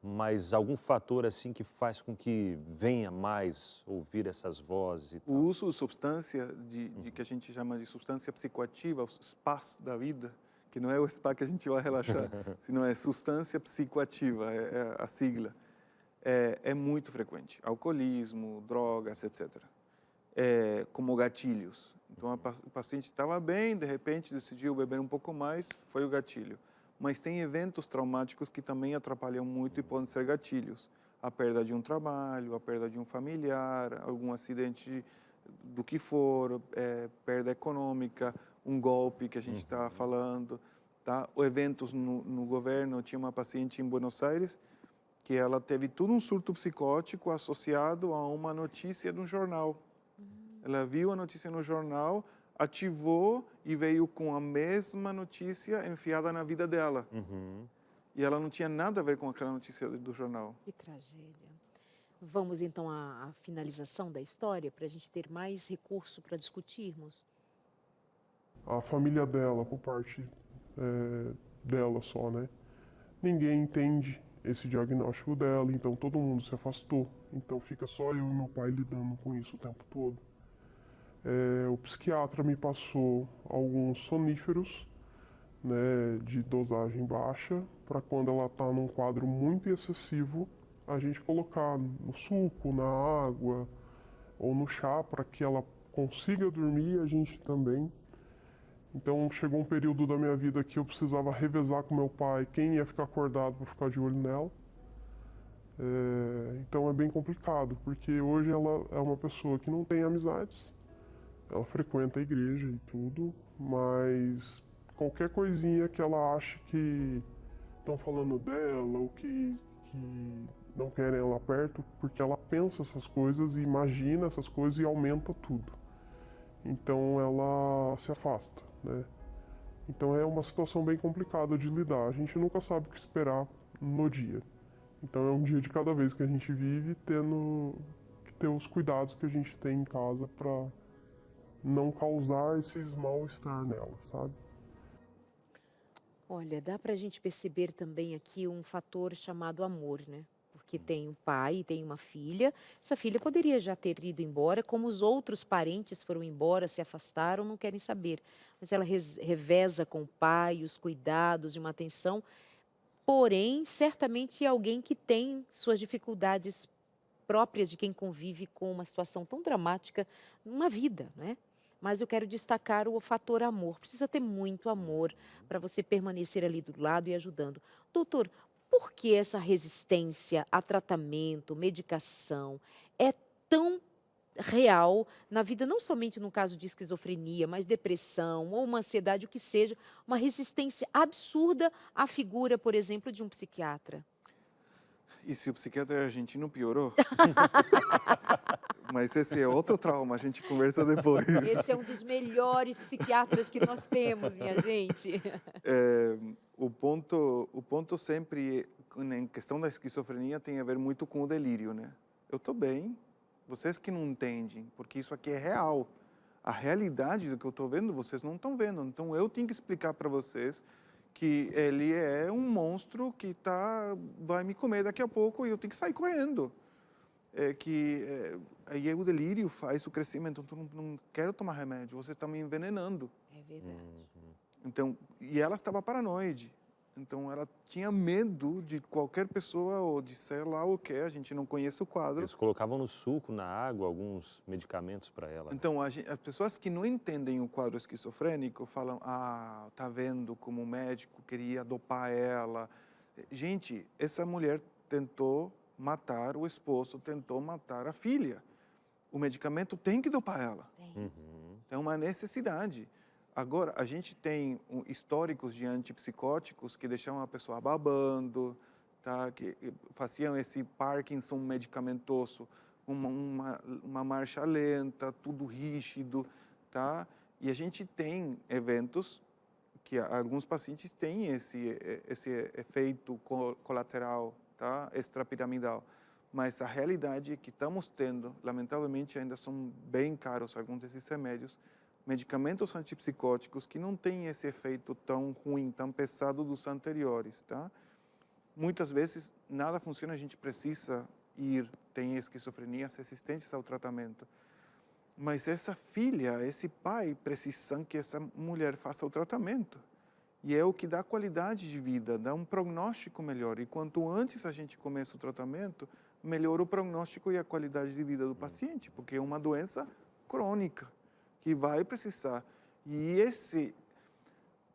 Mas algum fator assim que faz com que venha mais ouvir essas vozes e tal? O uso de substância, que a gente chama de substância psicoativa, os spas da vida, que não é o spa que a gente vai relaxar, senão é substância psicoativa, é a sigla, é muito frequente. Alcoolismo, drogas, etc. Como gatilhos. Então, o paciente estava bem, de repente decidiu beber um pouco mais, foi o gatilho. Mas tem eventos traumáticos que também atrapalham muito e podem ser gatilhos. A perda de um trabalho, a perda de um familiar, algum acidente do que for, perda econômica, um golpe que a gente está falando. Tá? Eventos no governo, eu tinha uma paciente em Buenos Aires que ela teve todo um surto psicótico associado a uma notícia no jornal. Ela viu a notícia no jornal, ativou e veio com a mesma notícia enfiada na vida dela. E ela não tinha nada a ver com aquela notícia do jornal. Que tragédia. Vamos então à finalização da história, para a gente ter mais recurso para discutirmos. A família dela, por parte dela só, né? Ninguém entende esse diagnóstico dela, então todo mundo se afastou. Então fica só eu e meu pai lidando com isso o tempo todo. O psiquiatra me passou alguns soníferos, né, de dosagem baixa, para quando ela está num quadro muito excessivo, a gente colocar no suco, na água ou no chá, para que ela consiga dormir e a gente também. Então chegou um período da minha vida que eu precisava revezar com meu pai quem ia ficar acordado para ficar de olho nela. Então é bem complicado, porque hoje ela é uma pessoa que não tem amizades, ela frequenta a igreja e tudo, mas qualquer coisinha que ela ache que estão falando dela ou que não querem ela perto, porque ela pensa essas coisas e imagina essas coisas e aumenta tudo. Então ela se afasta, né? Então é uma situação bem complicada de lidar, a gente nunca sabe o que esperar no dia. Então é um dia de cada vez que a gente vive, tendo que ter os cuidados que a gente tem em casa para não causar esses mal-estar nela, sabe? Olha, dá para a gente perceber também aqui um fator chamado amor, né? Porque tem um pai e tem uma filha. Essa filha poderia já ter ido embora, como os outros parentes foram embora, se afastaram, não querem saber. Mas ela reveza com o pai, os cuidados de uma atenção. Porém, certamente é alguém que tem suas dificuldades próprias de quem convive com uma situação tão dramática numa vida, né? Mas eu quero destacar o fator amor. Precisa ter muito amor para você permanecer ali do lado e ajudando. Doutor, por que essa resistência a tratamento, medicação é tão real na vida, não somente no caso de esquizofrenia, mas depressão ou uma ansiedade, o que seja, uma resistência absurda à figura, por exemplo, de um psiquiatra? E se o psiquiatra argentino piorou? Mas esse é outro trauma, a gente conversa depois. Esse é um dos melhores psiquiatras que nós temos, minha gente. O ponto sempre, em questão da esquizofrenia, tem a ver muito com o delírio, né? Eu estou bem, vocês que não entendem, porque isso aqui é real. A realidade do que eu estou vendo, vocês não estão vendo. Então, eu tenho que explicar para vocês que ele é um monstro que vai me comer daqui a pouco e eu tenho que sair correndo. Aí o delírio faz o crescimento. Então, não quero tomar remédio, você está me envenenando. É verdade. Então, e ela estava paranoide. Então, ela tinha medo de qualquer pessoa ou de sei lá o que, a gente não conhece o quadro. Eles colocavam no suco, na água, alguns medicamentos para ela. Então, as pessoas que não entendem o quadro esquizofrênico falam, tá vendo como o médico queria dopar ela. Gente, essa mulher tentou matar o esposo, tentou matar a filha. O medicamento tem que dopar ela. É uma necessidade. Agora, a gente tem históricos de antipsicóticos que deixavam a pessoa babando, tá? Que faziam esse Parkinson medicamentoso, uma marcha lenta, tudo rígido, tá? E a gente tem eventos que alguns pacientes têm esse efeito colateral, tá? Extrapiramidal. Mas a realidade é que estamos tendo, lamentavelmente ainda são bem caros alguns desses remédios, medicamentos antipsicóticos que não têm esse efeito tão ruim, tão pesado dos anteriores, tá? Muitas vezes nada funciona, a gente precisa tem esquizofrenias resistentes ao tratamento. Mas essa filha, esse pai precisam que essa mulher faça o tratamento. E é o que dá qualidade de vida, dá um prognóstico melhor. E quanto antes a gente começa o tratamento, melhora o prognóstico e a qualidade de vida do paciente, porque é uma doença crônica que vai precisar. E esse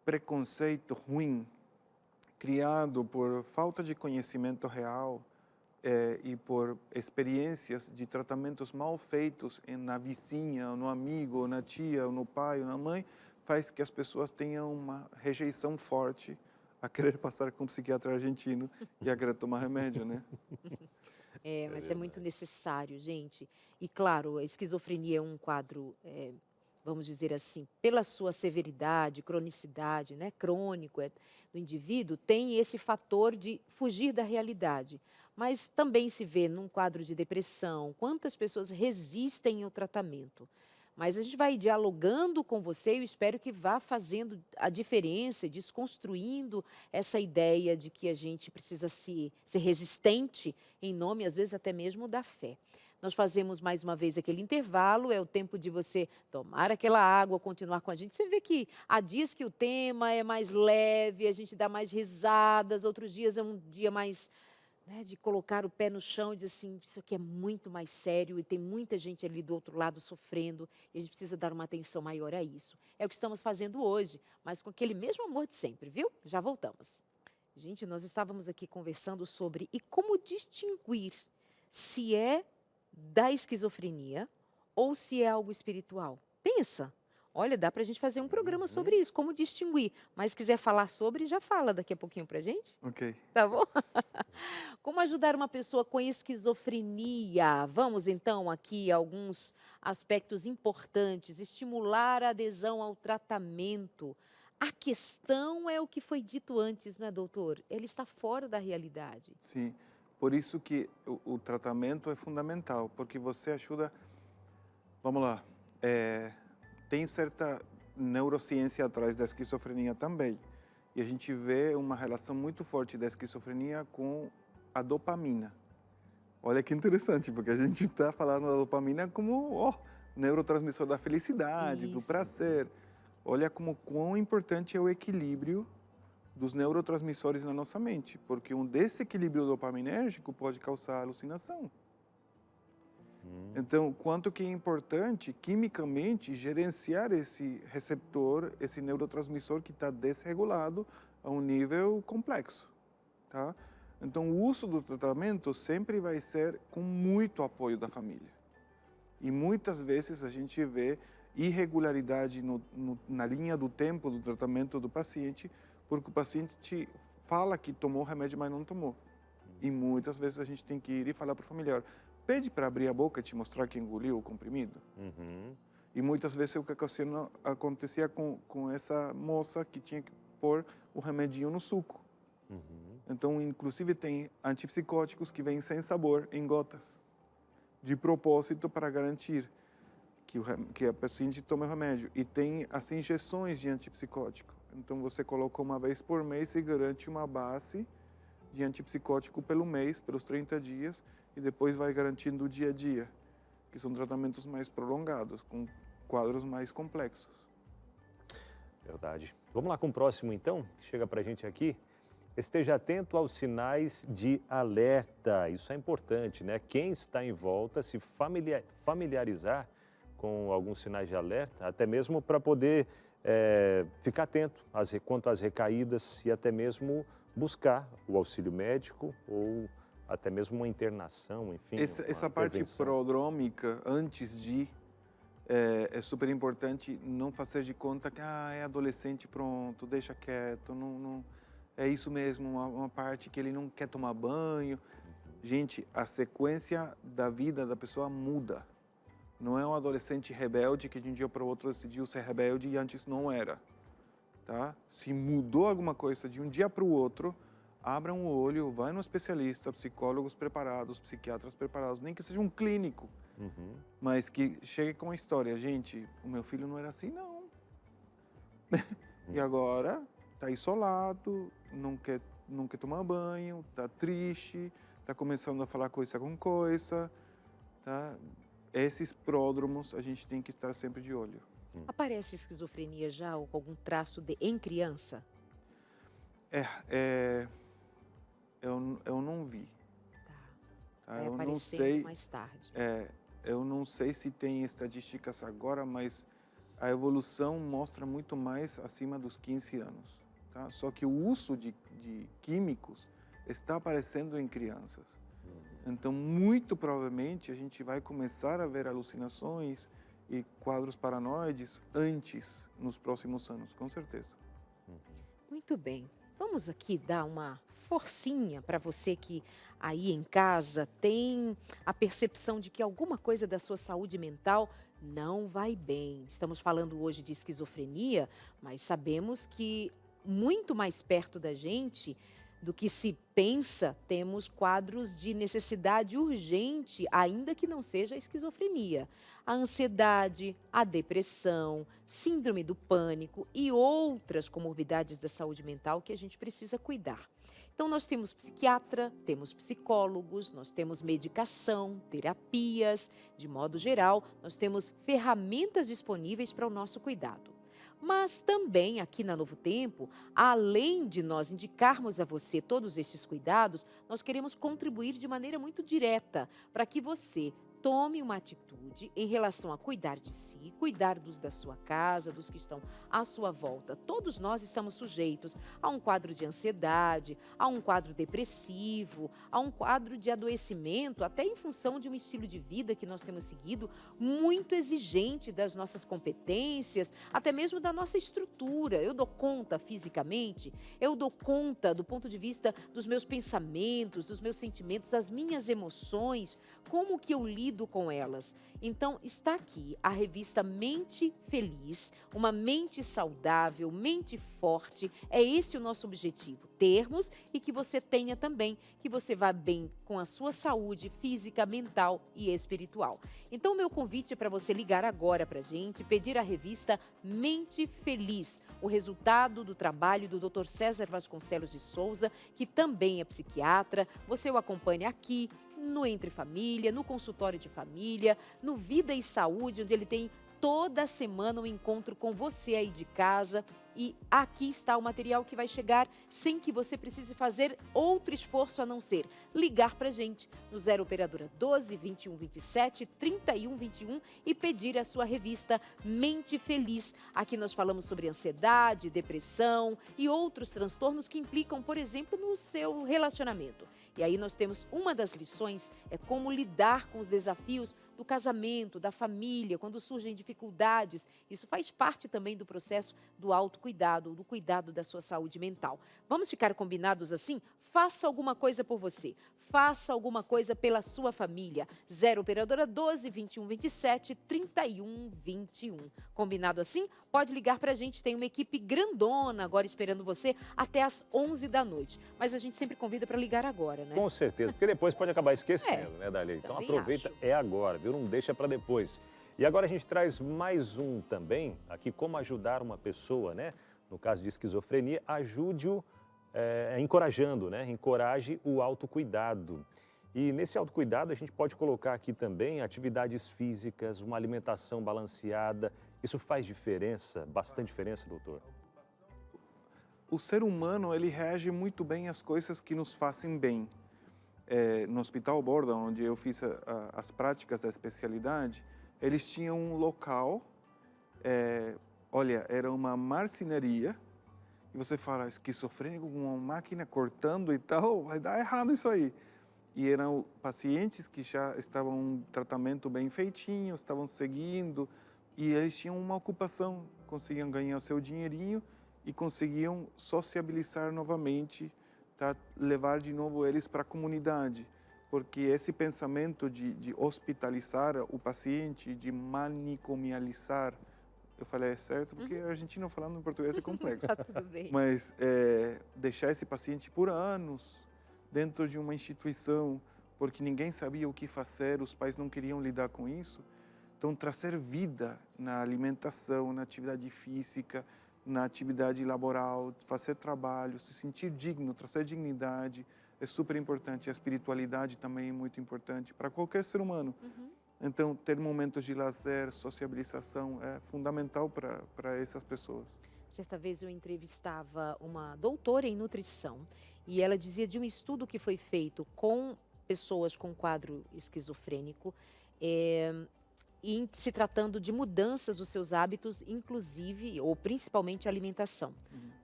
preconceito ruim, criado por falta de conhecimento real e por experiências de tratamentos mal feitos na vizinha, no amigo, na tia, no pai, na mãe, faz que as pessoas tenham uma rejeição forte a querer passar com um psiquiatra argentino e a querer tomar remédio, né? Mas é muito necessário, gente. E claro, a esquizofrenia é um quadro, vamos dizer assim, pela sua severidade, cronicidade, né, crônico do indivíduo, tem esse fator de fugir da realidade. Mas também se vê num quadro de depressão, quantas pessoas resistem ao tratamento. Mas a gente vai dialogando com você e eu espero que vá fazendo a diferença, desconstruindo essa ideia de que a gente precisa ser resistente em nome, às vezes, até mesmo da fé. Nós fazemos mais uma vez aquele intervalo, é o tempo de você tomar aquela água, continuar com a gente. Você vê que há dias que o tema é mais leve, a gente dá mais risadas, outros dias é um dia mais né, de colocar o pé no chão e dizer assim, isso aqui é muito mais sério e tem muita gente ali do outro lado sofrendo e a gente precisa dar uma atenção maior a isso. É o que estamos fazendo hoje, mas com aquele mesmo amor de sempre, viu? Já voltamos. Gente, nós estávamos aqui conversando sobre e como distinguir se é da esquizofrenia ou se é algo espiritual. Pensa. Olha, dá pra gente fazer um programa sobre isso, como distinguir. Mas se quiser falar sobre, já fala daqui a pouquinho pra gente. Ok. Tá bom? Como ajudar uma pessoa com esquizofrenia? Vamos então aqui a alguns aspectos importantes. Estimular a adesão ao tratamento. A questão é o que foi dito antes, não é, doutor? Ele está fora da realidade. Sim, por isso que o tratamento é fundamental, porque você ajuda... Vamos lá, tem certa neurociência atrás da esquizofrenia também. E a gente vê uma relação muito forte da esquizofrenia com a dopamina. Olha que interessante, porque a gente está falando da dopamina como neurotransmissor da felicidade, do prazer. Olha como quão importante é o equilíbrio dos neurotransmissores na nossa mente, porque um desequilíbrio dopaminérgico pode causar alucinação. Então, quanto que é importante, quimicamente, gerenciar esse receptor, esse neurotransmissor que está desregulado a um nível complexo, tá? Então, o uso do tratamento sempre vai ser com muito apoio da família. E muitas vezes a gente vê irregularidade na linha do tempo do tratamento do paciente, porque o paciente fala que tomou remédio, mas não tomou. E muitas vezes a gente tem que ir e falar para o familiar, pede para abrir a boca e te mostrar que engoliu o comprimido. E muitas vezes o que acontecia com essa moça que tinha que pôr o remedinho no suco. Então, inclusive, tem antipsicóticos que vêm sem sabor, em gotas, de propósito para garantir que a paciente tome o remédio. E tem as injeções de antipsicótico. Então, você coloca uma vez por mês e garante uma base de antipsicótico pelo mês, pelos 30 dias, e depois vai garantindo o dia a dia, que são tratamentos mais prolongados, com quadros mais complexos. Verdade. Vamos lá com o próximo, então, que chega para a gente aqui. Esteja atento aos sinais de alerta. Isso é importante, né? Quem está em volta se familiarizar com alguns sinais de alerta, até mesmo para poder ficar atento quanto às recaídas e até mesmo buscar o auxílio médico ou até mesmo uma internação, enfim. Essa parte prodrômica, antes de, é super importante não fazer de conta que é adolescente, pronto, deixa quieto, não, é isso mesmo, uma parte que ele não quer tomar banho. Gente, a sequência da vida da pessoa muda. Não é um adolescente rebelde que de um dia para o outro decidiu ser rebelde e antes não era. Tá? Se mudou alguma coisa de um dia para o outro, abram o olho, vai no especialista, psicólogos preparados, psiquiatras preparados, nem que seja um clínico, mas que chegue com a história. Gente, o meu filho não era assim, não. E agora está isolado, não quer tomar banho, está triste, está começando a falar coisa com coisa. Tá? Esses pródromos a gente tem que estar sempre de olho. Aparece esquizofrenia já ou com algum traço em criança? Eu não vi. Tá. Vai Eu não aparecendo sei, mais tarde. eu não sei se tem estatísticas agora, mas a evolução mostra muito mais acima dos 15 anos. Tá? Só que o uso de químicos está aparecendo em crianças. Então, muito provavelmente, a gente vai começar a ver alucinações e quadros paranoides antes, nos próximos anos, com certeza. Muito bem. Vamos aqui dar uma forcinha para você que aí em casa tem a percepção de que alguma coisa da sua saúde mental não vai bem. Estamos falando hoje de esquizofrenia, mas sabemos que muito mais perto da gente do que se pensa, temos quadros de necessidade urgente, ainda que não seja a esquizofrenia. A ansiedade, a depressão, síndrome do pânico e outras comorbidades da saúde mental que a gente precisa cuidar. Então, nós temos psiquiatra, temos psicólogos, nós temos medicação, terapias, de modo geral, nós temos ferramentas disponíveis para o nosso cuidado. Mas também aqui na Novo Tempo, além de nós indicarmos a você todos estes cuidados, nós queremos contribuir de maneira muito direta para que você tome uma atitude em relação a cuidar de si, cuidar dos da sua casa, dos que estão à sua volta. Todos nós estamos sujeitos a um quadro de ansiedade, a um quadro depressivo, a um quadro de adoecimento, até em função de um estilo de vida que nós temos seguido muito exigente das nossas competências, até mesmo da nossa estrutura. Eu dou conta fisicamente, eu dou conta do ponto de vista dos meus pensamentos, dos meus sentimentos, das minhas emoções, como que eu lido com elas. Então, está aqui a revista Mente Feliz, uma mente saudável, mente forte. É esse o nosso objetivo, termos e que você tenha também, que você vá bem com a sua saúde física, mental e espiritual. Então, meu convite é para você ligar agora para a gente, pedir a revista Mente Feliz, o resultado do trabalho do Dr. César Vasconcelos de Souza, que também é psiquiatra. Você o acompanha aqui, no Entre Família, no consultório de família, no Vida e Saúde, onde ele tem toda semana um encontro com você aí de casa. E aqui está o material que vai chegar sem que você precise fazer outro esforço a não ser ligar para a gente no 0 Operadora 12 21 27 31 21 e pedir a sua revista Mente Feliz. Aqui nós falamos sobre ansiedade, depressão e outros transtornos que implicam, por exemplo, no seu relacionamento. E aí nós temos uma das lições, é como lidar com os desafios do casamento, da família, quando surgem dificuldades. Isso faz parte também do processo do autocuidado, do cuidado da sua saúde mental. Vamos ficar combinados assim? Faça alguma coisa por você. Faça alguma coisa pela sua família. 0 Operadora 12 21 27 31 21. Combinado assim? Pode ligar para a gente. Tem uma equipe grandona agora esperando você até às 11 da noite. Mas a gente sempre convida para ligar agora, né? Com certeza, porque depois pode acabar esquecendo, né, Dali? Então também aproveita, acho. é agora, viu? Não deixa para depois. E agora a gente traz mais um também, aqui, como ajudar uma pessoa, né? No caso de esquizofrenia, ajude-o encorajando, né? Encoraje o autocuidado. E nesse autocuidado a gente pode colocar aqui também atividades físicas, uma alimentação balanceada. Isso faz diferença, bastante diferença, doutor? O ser humano, ele reage muito bem às coisas que nos fazem bem. No Hospital Borda, onde eu fiz as práticas da especialidade, eles tinham um local, olha, era uma marcenaria, e você fala, esquizofrênico com uma máquina cortando e tal, vai dar errado isso aí. E eram pacientes que já estavam em tratamento bem feitinho, estavam seguindo, e eles tinham uma ocupação, conseguiam ganhar seu dinheirinho e conseguiam sociabilizar novamente, tá? Levar de novo eles para a comunidade. Porque esse pensamento de hospitalizar o paciente, de manicomializar, eu falei certo, porque argentino falando em português é complexo. Tá tudo bem. Mas deixar esse paciente por anos dentro de uma instituição, porque ninguém sabia o que fazer, os pais não queriam lidar com isso. Então, trazer vida na alimentação, na atividade física, na atividade laboral, fazer trabalho, se sentir digno, trazer dignidade, é super importante. A espiritualidade também é muito importante para qualquer ser humano. Então, ter momentos de lazer, sociabilização é fundamental para essas pessoas. Certa vez eu entrevistava uma doutora em nutrição e ela dizia de um estudo que foi feito com pessoas com quadro esquizofrênico, e se tratando de mudanças dos seus hábitos, inclusive ou principalmente a alimentação,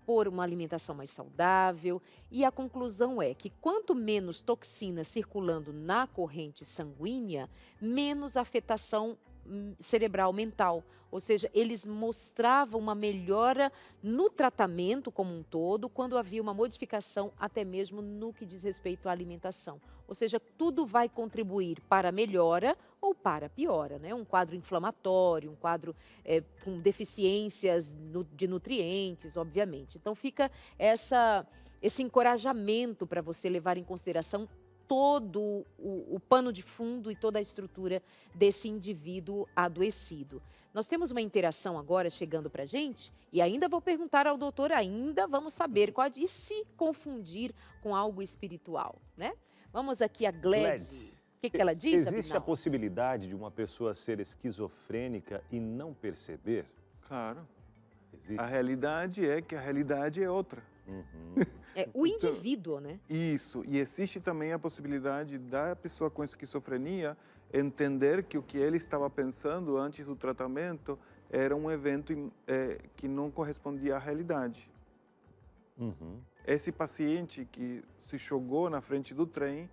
por uma alimentação mais saudável. E a conclusão é que quanto menos toxina circulando na corrente sanguínea, menos afetação cerebral mental, ou seja, eles mostravam uma melhora no tratamento como um todo, quando havia uma modificação até mesmo no que diz respeito à alimentação. Ou seja, tudo vai contribuir para a melhora ou para a piora, né? Um quadro inflamatório, um quadro com deficiências de nutrientes, obviamente. Então fica esse encorajamento para você levar em consideração todo o pano de fundo e toda a estrutura desse indivíduo adoecido. Nós temos uma interação agora chegando para a gente e ainda vou perguntar ao doutor, ainda vamos saber e se confundir com algo espiritual, né? Vamos aqui a Gled. O que ela diz, Existe Abinal? a possibilidade de uma pessoa ser esquizofrênica e não perceber? Claro. Existe. A realidade é que a realidade é outra. É o indivíduo, né? Isso. E existe também a possibilidade da pessoa com esquizofrenia entender que o que ele estava pensando antes do tratamento era um evento que não correspondia à realidade. Esse paciente que se jogou na frente do trem,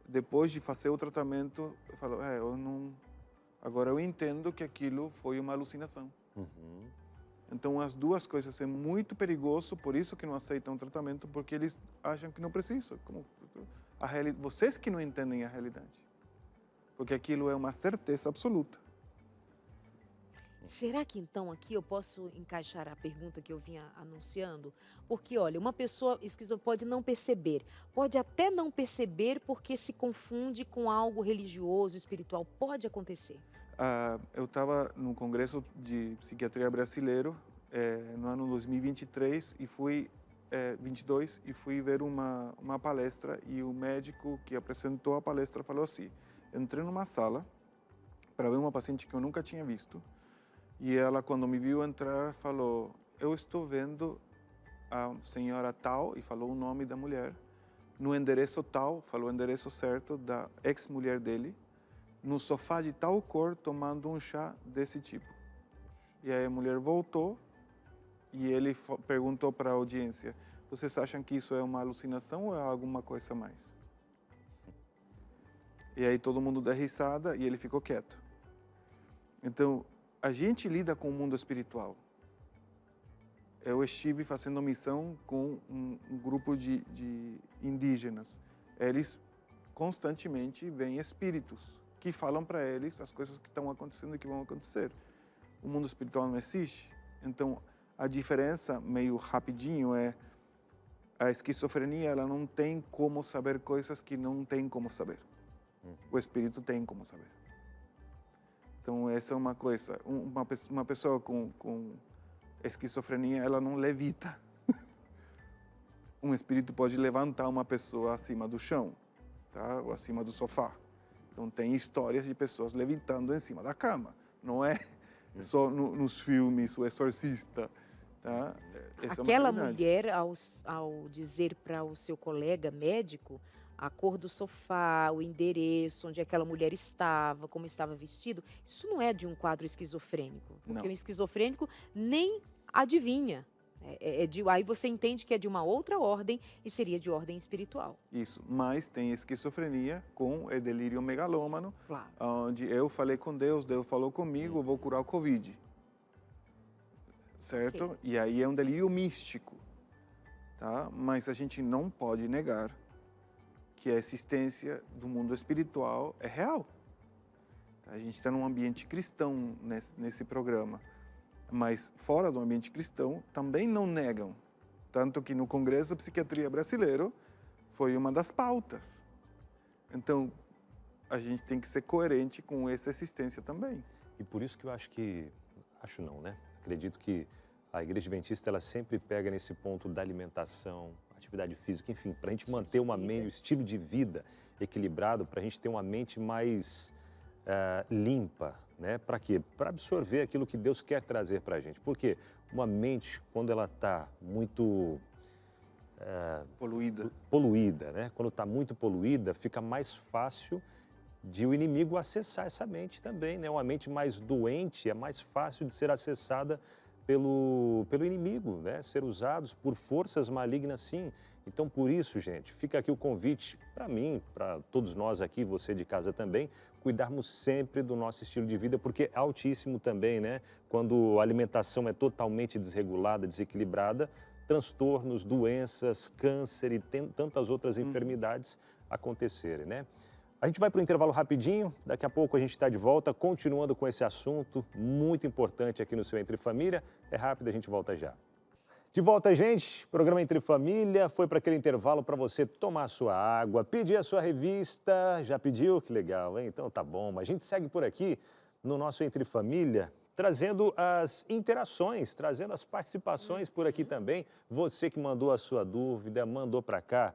depois de fazer o tratamento, falou, agora eu entendo que aquilo foi uma alucinação. Então, as duas coisas é muito perigoso, por isso que não aceitam o tratamento, porque eles acham que não precisa. Vocês que não entendem a realidade. Porque aquilo é uma certeza absoluta. Será que então aqui eu posso encaixar a pergunta que eu vinha anunciando? Porque, olha, uma pessoa esquizofrênica pode não perceber, pode até não perceber porque se confunde com algo religioso, espiritual, pode acontecer. Eu estava no Congresso de Psiquiatria Brasileiro no ano 2023 e fui 22 e fui ver uma palestra e o médico que apresentou a palestra falou assim: entrei numa sala para ver uma paciente que eu nunca tinha visto e ela, quando me viu entrar, falou: eu estou vendo a senhora tal, e falou o nome da mulher, no endereço tal, falou o endereço certo da ex-mulher dele, no sofá de tal cor, tomando um chá desse tipo. E aí a mulher voltou e ele perguntou para a audiência: vocês acham que isso é uma alucinação ou é alguma coisa a mais? E aí todo mundo dá risada e ele ficou quieto. Então, a gente lida com o mundo espiritual. Eu estive fazendo missão com um grupo de indígenas. Eles constantemente veem espíritos que falam para eles as coisas que estão acontecendo e que vão acontecer. O mundo espiritual não existe. Então, a diferença, meio rapidinho, é a esquizofrenia, ela não tem como saber coisas que não tem como saber. O espírito tem como saber. Então, essa é uma coisa. Uma pessoa com esquizofrenia, ela não levita. Um espírito pode levantar uma pessoa acima do chão, tá? Ou acima do sofá. Então, tem histórias de pessoas levitando em cima da cama. Não é só nos filmes, o exorcista. Tá? Essa Aquela é uma mulher, ao dizer para o seu colega médico a cor do sofá, o endereço, onde aquela mulher estava, como estava vestido, isso não é de um quadro esquizofrênico. Porque Não. o esquizofrênico nem adivinha. Aí você entende que é de uma outra ordem e seria de ordem espiritual. Isso, mas tem esquizofrenia com delírio megalômano, Claro. onde eu falei com Deus, Deus falou comigo, eu vou curar o Covid. Certo? Ok. E aí é um delírio místico, tá? Mas a gente não pode negar que a existência do mundo espiritual é real. A gente está num ambiente cristão nesse programa. Mas fora do ambiente cristão também não negam. Tanto que no Congresso de Psiquiatria Brasileiro foi uma das pautas. Então, a gente tem que ser coerente com essa existência também. E por isso que eu acho não, né? Acredito que a Igreja Adventista, ela sempre pega nesse ponto da alimentação, atividade física, enfim, para a gente manter uma mente, um estilo de vida equilibrado, para a gente ter uma mente mais limpa, né? Para quê? Para absorver aquilo que Deus quer trazer para a gente. Porque uma mente, quando ela está muito poluída, né? Quando está muito poluída, fica mais fácil de o inimigo acessar essa mente também, né? Uma mente mais doente é mais fácil de ser acessada pelo inimigo, né? Ser usados por forças malignas, sim. Então, por isso, gente, fica aqui o convite para mim, para todos nós aqui, você de casa também, cuidarmos sempre do nosso estilo de vida, porque é altíssimo também, né? Quando a alimentação é totalmente desregulada, desequilibrada, transtornos, doenças, câncer e tantas outras enfermidades acontecerem, né? A gente vai para o intervalo rapidinho, daqui a pouco a gente está de volta, continuando com esse assunto muito importante aqui no seu Entre Família. É rápido, a gente volta já. De volta, gente, programa Entre Família, foi para aquele intervalo para você tomar a sua água, pedir a sua revista, já pediu? Que legal, hein? Então tá bom, mas a gente segue por aqui no nosso Entre Família, trazendo as interações, trazendo as participações por aqui também. Você que mandou a sua dúvida, mandou para cá,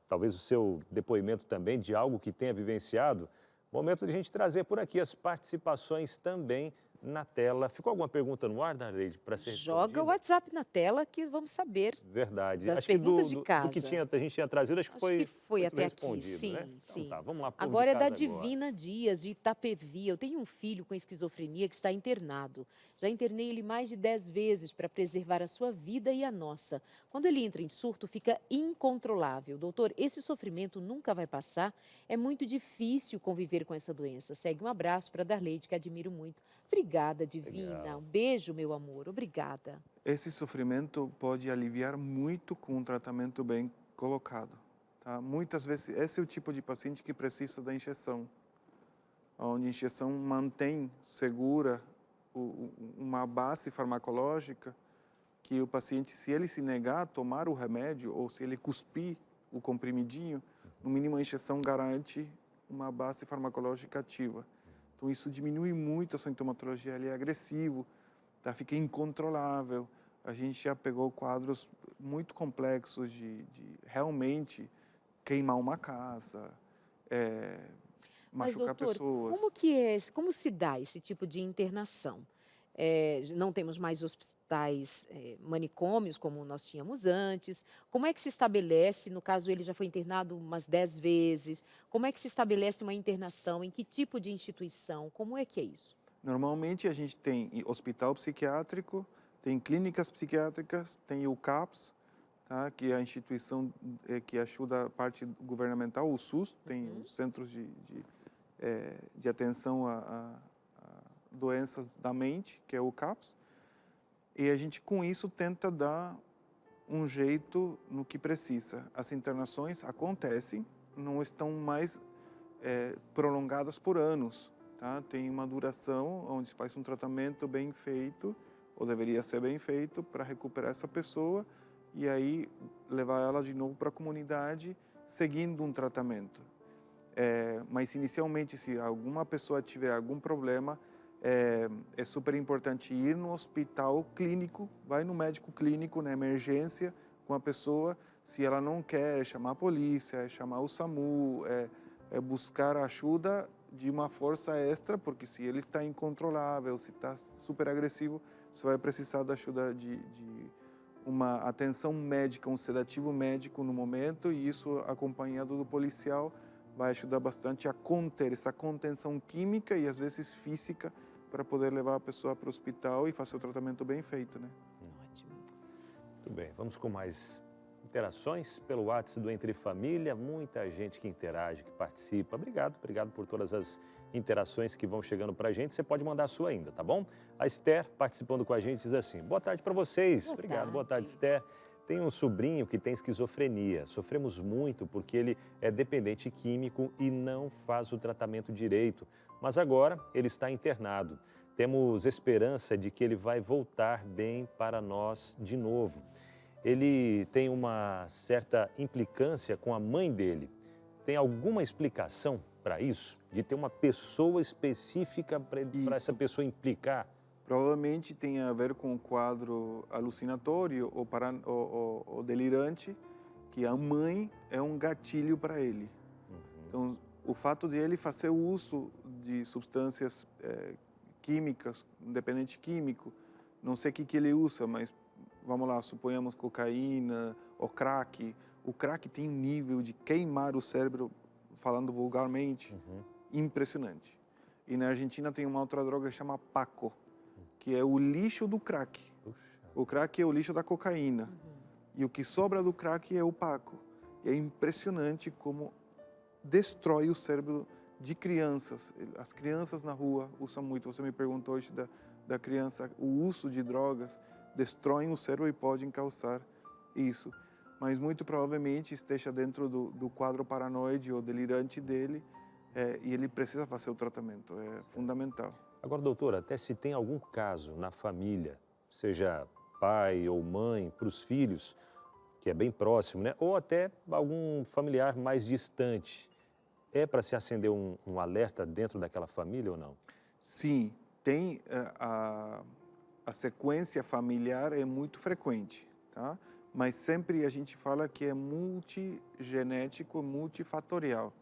talvez o seu depoimento também de algo que tenha vivenciado, momento de a gente trazer por aqui as participações também na tela. Ficou alguma pergunta no ar, Darleide, para ser Joga o respondida? WhatsApp na tela que vamos saber Verdade. das Acho que perguntas de do que casa. a gente tinha trazido, acho que Acho foi, que foi tudo até aqui, respondido, sim, né? Então sim. tá, vamos lá, povo de Agora é da casa agora. Divina Dias, de Itapevi. Eu tenho um filho com esquizofrenia que está internado. Já internei ele mais de 10 vezes para preservar a sua vida e a nossa. Quando ele entra em surto, fica incontrolável. Doutor, esse sofrimento nunca vai passar. É muito difícil conviver com essa doença. Segue um abraço para Darleide, que admiro muito. Obrigada, Divina. Legal. Um beijo, meu amor. Obrigada. Esse sofrimento pode aliviar muito com um tratamento bem colocado. Tá? Muitas vezes, esse é o tipo de paciente que precisa da injeção, onde a injeção mantém segura uma base farmacológica que o paciente, se ele se negar a tomar o remédio ou se ele cuspir o comprimidinho, no mínimo a injeção garante uma base farmacológica ativa. Então isso diminui muito a sintomatologia, ele é agressivo, tá? Fica incontrolável. A gente já pegou quadros muito complexos de realmente queimar uma casa, Mas, machucar doutor, pessoas. como se dá esse tipo de internação? Não temos mais hospitais, manicômios como nós tínhamos antes. Como é que se estabelece, no caso ele já foi internado umas 10 vezes, como é que se estabelece uma internação, em que tipo de instituição, como é que é isso? Normalmente a gente tem hospital psiquiátrico, tem clínicas psiquiátricas, tem o CAPS, tá? Que é a instituição que ajuda a parte governamental, o SUS, tem os centros de atenção a doenças da mente, que é o CAPS, e a gente com isso tenta dar um jeito no que precisa. As internações acontecem, não estão mais prolongadas por anos, tá? Tem uma duração onde faz um tratamento bem feito, ou deveria ser bem feito, para recuperar essa pessoa e aí levar ela de novo para a comunidade, seguindo um tratamento. Mas inicialmente, se alguma pessoa tiver algum problema, é super importante ir no hospital clínico, vai no médico clínico, na emergência, com a pessoa. Se ela não quer, chamar a polícia, chamar o SAMU, buscar ajuda de uma força extra, porque se ele está incontrolável, se está super agressivo, você vai precisar da ajuda de uma atenção médica, um sedativo médico no momento, e isso acompanhado do policial vai ajudar bastante a conter essa contenção química e às vezes física para poder levar a pessoa para o hospital e fazer o tratamento bem feito, né? Ótimo. Muito bem, vamos com mais interações pelo WhatsApp do Entre Família, muita gente que interage, que participa. Obrigado por todas as interações que vão chegando para a gente. Você pode mandar a sua ainda, tá bom? A Esther, participando com a gente, diz assim: boa tarde para vocês. Boa tarde, Esther. Tenho um sobrinho que tem esquizofrenia. Sofremos muito porque ele é dependente químico e não faz o tratamento direito. Mas agora ele está internado. Temos esperança de que ele vai voltar bem para nós de novo. Ele tem uma certa implicância com a mãe dele. Tem alguma explicação para isso? De ter uma pessoa específica para essa pessoa implicar? Provavelmente tem a ver com o quadro alucinatório ou delirante, que a mãe é um gatilho para ele. Então, o fato de ele fazer uso de substâncias químicas, independente químico, não sei o que ele usa, mas vamos lá, suponhamos cocaína ou crack. O crack tem um nível de queimar o cérebro, falando vulgarmente, impressionante. E na Argentina tem uma outra droga que chama Paco, que é o lixo do crack. O crack é o lixo da cocaína. E o que sobra do crack é o Paco. E é impressionante como destrói o cérebro de crianças. As crianças na rua usam muito. Você me perguntou hoje da criança, o uso de drogas destroem o cérebro e podem causar isso. Mas muito provavelmente esteja dentro do quadro paranoide ou delirante dele, e ele precisa fazer o tratamento. É fundamental. Agora, doutora, até se tem algum caso na família, seja pai ou mãe, para os filhos, que é bem próximo, né? Ou até algum familiar mais distante, é para se acender um alerta dentro daquela família ou não? Sim, tem a sequência familiar é muito frequente, tá? Mas sempre a gente fala que é multigenético, multifatorial.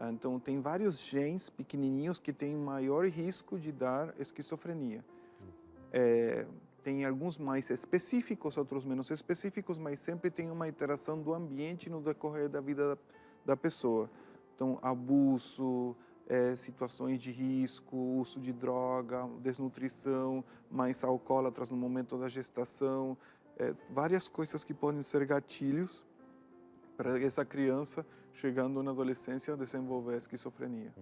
Tá? Então, tem vários genes pequenininhos que têm maior risco de dar esquizofrenia. Tem alguns mais específicos, outros menos específicos, mas sempre tem uma interação do ambiente no decorrer da vida da pessoa. Então, abuso, situações de risco, uso de droga, desnutrição, mais alcoólatras no momento da gestação, várias coisas que podem ser gatilhos para essa criança, chegando na adolescência, desenvolver a esquizofrenia.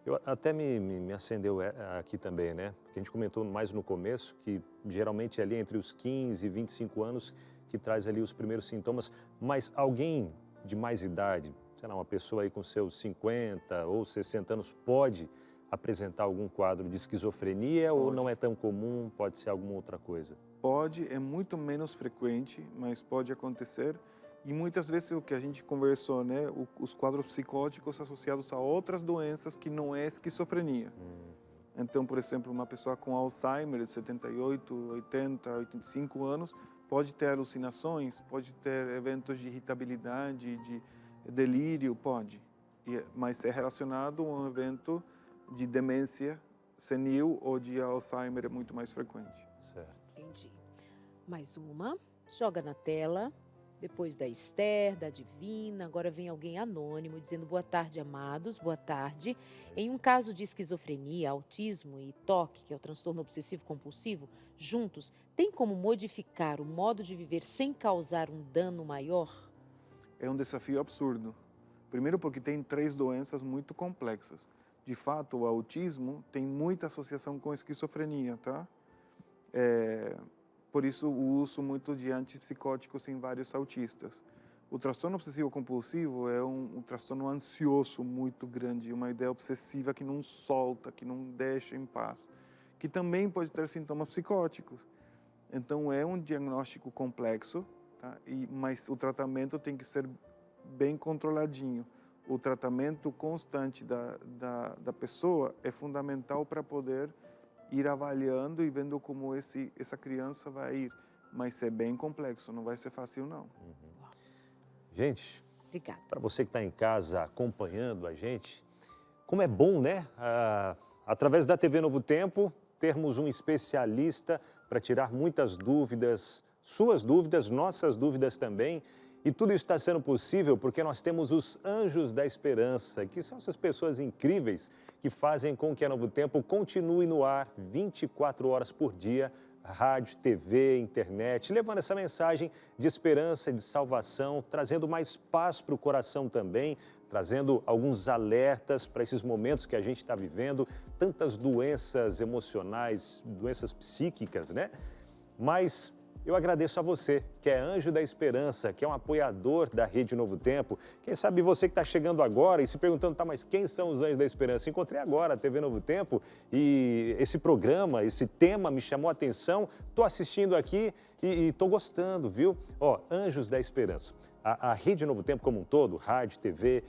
Eu até me acendeu aqui também, né? Porque a gente comentou mais no começo que geralmente é ali entre os 15 e 25 anos que traz ali os primeiros sintomas, mas alguém de mais idade, sei lá, uma pessoa aí com seus 50 ou 60 anos pode apresentar algum quadro de esquizofrenia ou não é tão comum, pode ser alguma outra coisa? Pode, é muito menos frequente, mas pode acontecer. E muitas vezes o que a gente conversou, né, os quadros psicóticos associados a outras doenças que não é esquizofrenia. Então, por exemplo, uma pessoa com Alzheimer de 78, 80, 85 anos pode ter alucinações, pode ter eventos de irritabilidade, de delírio, pode. Mas é relacionado a um evento de demência senil ou de Alzheimer, é muito mais frequente. Certo. Entendi. Mais uma. Joga na tela. Depois da Esther, da Divina, agora vem alguém anônimo dizendo: boa tarde, amados, boa tarde. Em um caso de esquizofrenia, autismo e TOC, que é o transtorno obsessivo compulsivo, juntos, tem como modificar o modo de viver sem causar um dano maior? É um desafio absurdo. Primeiro porque tem 3 doenças muito complexas. De fato, o autismo tem muita associação com esquizofrenia, tá? Por isso, o uso muito de antipsicóticos em vários autistas. O transtorno obsessivo-compulsivo é um transtorno ansioso muito grande, uma ideia obsessiva que não solta, que não deixa em paz, que também pode ter sintomas psicóticos. Então, é um diagnóstico complexo, tá? Mas o tratamento tem que ser bem controladinho. O tratamento constante da pessoa é fundamental para poder ir avaliando e vendo como essa criança vai ir. Mas é bem complexo, não vai ser fácil, não. Gente, Obrigada. para você que está em casa acompanhando a gente, como é bom, né? Através da TV Novo Tempo, termos um especialista para tirar muitas dúvidas, suas dúvidas, nossas dúvidas também. E tudo isso está sendo possível porque nós temos os Anjos da Esperança, que são essas pessoas incríveis que fazem com que a Novo Tempo continue no ar 24 horas por dia, rádio, TV, internet, levando essa mensagem de esperança, de salvação, trazendo mais paz para o coração também, trazendo alguns alertas para esses momentos que a gente está vivendo, tantas doenças emocionais, doenças psíquicas, né? Mas eu agradeço a você, que é Anjo da Esperança, que é um apoiador da Rede Novo Tempo. Quem sabe você que está chegando agora e se perguntando, tá, mas quem são os Anjos da Esperança? Encontrei agora a TV Novo Tempo e esse programa, esse tema me chamou a atenção. Estou assistindo aqui e estou gostando, viu? Ó, Anjos da Esperança. A Rede Novo Tempo como um todo, rádio, TV,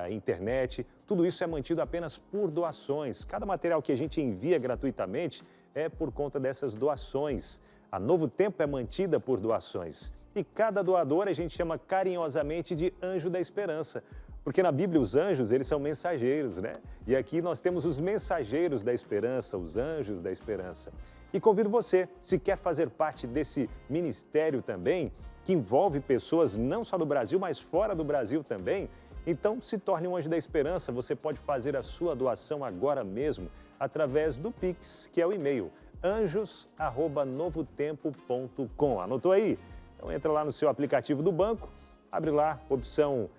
internet, tudo isso é mantido apenas por doações. Cada material que a gente envia gratuitamente é por conta dessas doações. A Novo Tempo é mantida por doações e cada doador a gente chama carinhosamente de Anjo da Esperança, porque na Bíblia os anjos, eles são mensageiros, né? E aqui nós temos os mensageiros da esperança, os Anjos da Esperança. E convido você, se quer fazer parte desse ministério também, que envolve pessoas não só do Brasil, mas fora do Brasil também, então se torne um Anjo da Esperança. Você pode fazer a sua doação agora mesmo através do Pix, que é o e-mail anjos@novotempo.com. Anotou aí? Então entra lá no seu aplicativo do banco, abre lá, opção,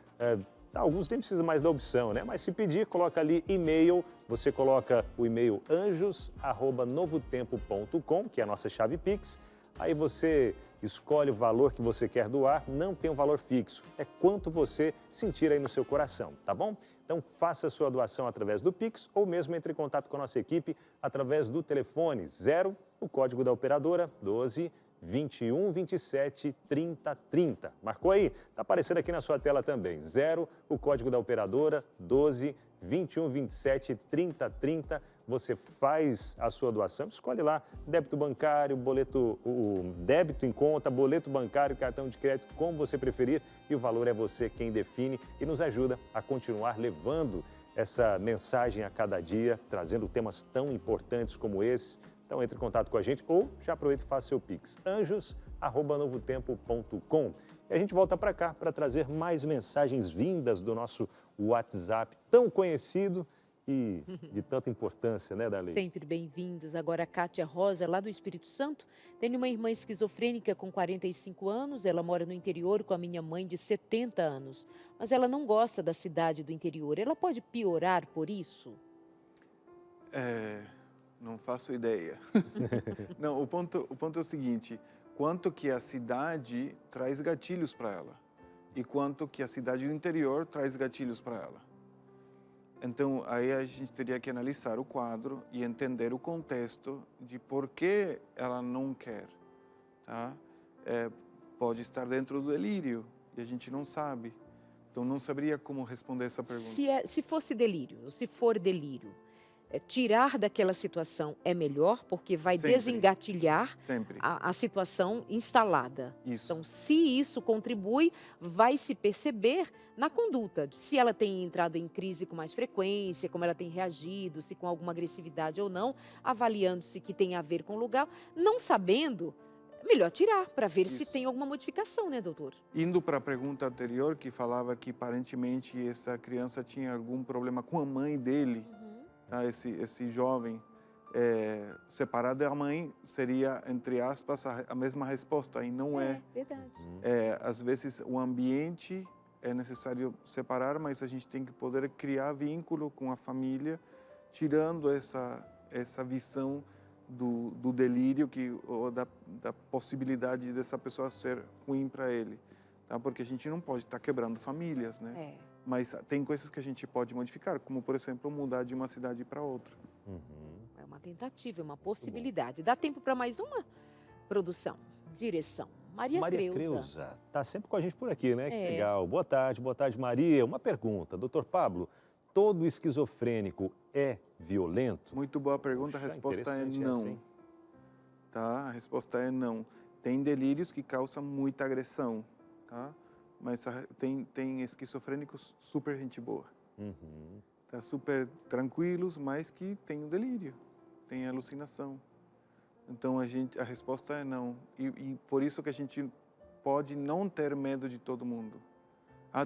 alguns nem precisam mais da opção, né? Mas se pedir, coloca ali e-mail, você coloca o e-mail anjos@novotempo.com, que é a nossa chave Pix. Aí você escolhe o valor que você quer doar, não tem um valor fixo, é quanto você sentir aí no seu coração, tá bom? Então faça a sua doação através do Pix ou mesmo entre em contato com a nossa equipe através do telefone 0, o código da operadora 12 21 27 30 30. Marcou aí? Tá aparecendo aqui na sua tela também. 0, o código da operadora 12 21 27 30 30. você faz a sua doação, escolhe lá débito bancário, boleto, o débito em conta, boleto bancário, cartão de crédito, como você preferir, e o valor é você quem define e nos ajuda a continuar levando essa mensagem a cada dia, trazendo temas tão importantes como esse. Então entre em contato com a gente ou já aproveita e faça seu Pix, anjos@novotempo.com. E a gente volta para cá para trazer mais mensagens vindas do nosso WhatsApp tão conhecido e de tanta importância, né, Darley? Sempre bem-vindos. Agora a Kátia Rosa, lá do Espírito Santo, tem uma irmã esquizofrênica com 45 anos, ela mora no interior com a minha mãe de 70 anos, mas ela não gosta da cidade do interior. Ela pode piorar por isso? Não faço ideia. Não, o ponto é o seguinte, quanto que a cidade traz gatilhos para ela e quanto que a cidade do interior traz gatilhos para ela. Então, aí a gente teria que analisar o quadro e entender o contexto de por que ela não quer. Tá? Pode estar dentro do delírio e a gente não sabe. Então, não saberia como responder essa pergunta. Se fosse delírio, ou se for delírio, tirar daquela situação é melhor, porque vai Sempre. desengatilhar Sempre. a situação instalada. Isso. Então, se isso contribui, vai se perceber na conduta. Se ela tem entrado em crise com mais frequência, como ela tem reagido, se com alguma agressividade ou não, avaliando-se que tem a ver com o lugar. Não sabendo, melhor tirar, para ver se tem alguma modificação, né, doutor? Indo para a pergunta anterior, que falava que aparentemente essa criança tinha algum problema com a mãe dele, tá? Esse jovem separado da mãe seria, entre aspas, a mesma resposta, e não é. Verdade. Às vezes o ambiente é necessário separar, mas a gente tem que poder criar vínculo com a família, tirando essa visão do delírio ou da possibilidade dessa pessoa ser ruim para ele, tá? Porque a gente não pode estar quebrando famílias, né? Mas tem coisas que a gente pode modificar, como, por exemplo, mudar de uma cidade para outra. É uma tentativa, é uma possibilidade. Dá tempo para mais uma? Produção, direção. Maria Creuza. Está sempre com a gente por aqui, né? Que legal. Boa tarde, Maria. Uma pergunta, doutor Pablo, todo esquizofrênico é violento? Muito boa pergunta, a resposta é não. Essa, hein? Tá? A resposta é não. Tem delírios que causam muita agressão, tá? Mas tem esquizofrênicos super gente boa. Tá? Super tranquilos, mas que tem o delírio, tem a alucinação. Então a resposta é não. E por isso que a gente pode não ter medo de todo mundo.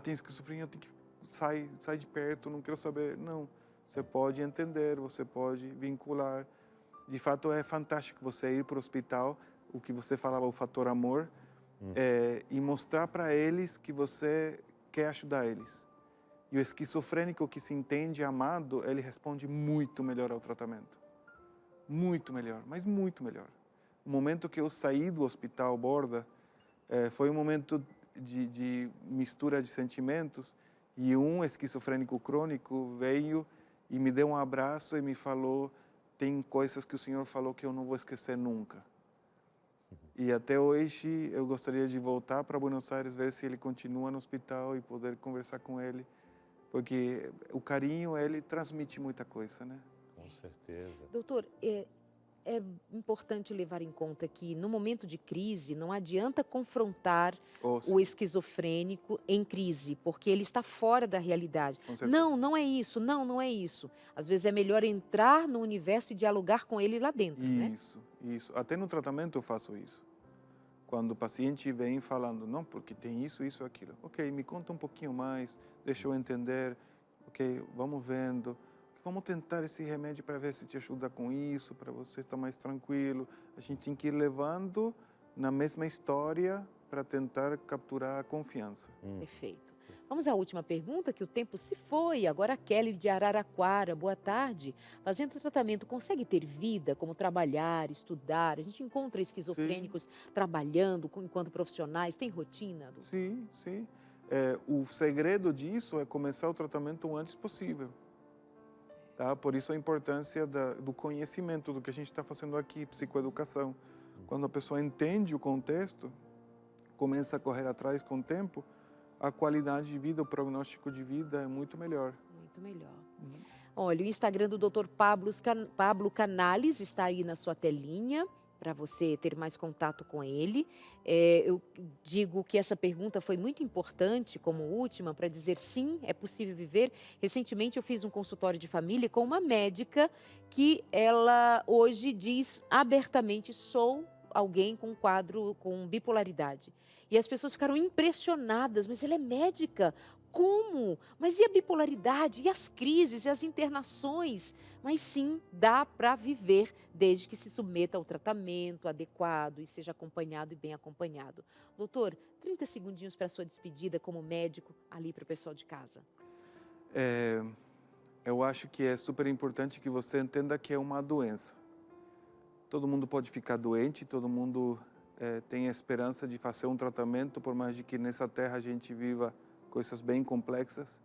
Tem esquizofrenia, tem que sair de perto, não quero saber. Não. Você pode entender, você pode vincular. De fato, é fantástico você ir para o hospital, o que você falava, o fator amor, e mostrar para eles que você quer ajudar eles. E o esquizofrênico que se entende amado, ele responde muito melhor ao tratamento. Muito melhor, mas muito melhor. O momento que eu saí do hospital Borda, foi um momento de mistura de sentimentos, e um esquizofrênico crônico veio e me deu um abraço e me falou: tem coisas que o senhor falou que eu não vou esquecer nunca. E até hoje eu gostaria de voltar para Buenos Aires, ver se ele continua no hospital e poder conversar com ele, porque o carinho, ele transmite muita coisa, né? Com certeza. Doutor, é importante levar em conta que no momento de crise não adianta confrontar o esquizofrênico em crise, porque ele está fora da realidade. Não é isso, não é isso. Às vezes é melhor entrar no universo e dialogar com ele lá dentro, né? Isso. Até no tratamento eu faço isso. Quando o paciente vem falando, não, porque tem isso, aquilo. Ok, me conta um pouquinho mais, deixa eu entender. Ok, vamos vendo. Vamos tentar esse remédio para ver se te ajuda com isso, para você estar mais tranquilo. A gente tem que ir levando na mesma história para tentar capturar a confiança. Perfeito. Vamos à última pergunta, que o tempo se foi. Agora a Kelly de Araraquara. Boa tarde. Fazendo tratamento, consegue ter vida, como trabalhar, estudar? A gente encontra esquizofrênicos trabalhando enquanto profissionais. Tem rotina? Sim. O segredo disso é começar o tratamento o antes possível. Tá? Por isso a importância do conhecimento do que a gente está fazendo aqui, psicoeducação. Quando a pessoa entende o contexto, começa a correr atrás com o tempo, a qualidade de vida, o prognóstico de vida é muito melhor. Muito melhor. Olha, o Instagram do Dr. Pablo Canales está aí na sua telinha, para você ter mais contato com ele. Eu digo que essa pergunta foi muito importante como última para dizer sim, é possível viver. Recentemente eu fiz um consultório de família com uma médica que ela hoje diz abertamente: sou alguém com quadro com bipolaridade. E as pessoas ficaram impressionadas, mas ela é médica. Como? Mas e a bipolaridade? E as crises? E as internações? Mas sim, dá para viver desde que se submeta ao tratamento adequado e seja acompanhado e bem acompanhado. Doutor, 30 segundinhos para a sua despedida como médico ali para o pessoal de casa. Eu acho que é super importante que você entenda que é uma doença. Todo mundo pode ficar doente, todo mundo tem a esperança de fazer um tratamento, por mais de que nessa terra a gente viva coisas bem complexas,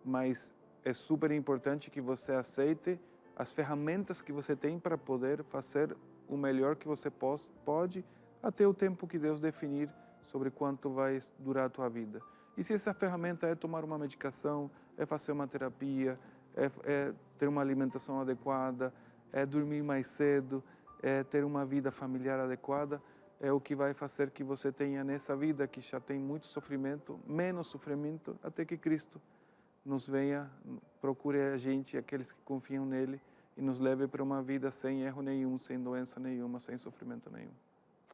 mas é super importante que você aceite as ferramentas que você tem para poder fazer o melhor que você pode até o tempo que Deus definir sobre quanto vai durar a tua vida. E se essa ferramenta é tomar uma medicação, é fazer uma terapia, é ter uma alimentação adequada, é dormir mais cedo, é ter uma vida familiar adequada, é o que vai fazer que você tenha nessa vida que já tem muito sofrimento, menos sofrimento, até que Cristo nos venha, procure a gente, aqueles que confiam nele, e nos leve para uma vida sem erro nenhum, sem doença nenhuma, sem sofrimento nenhum.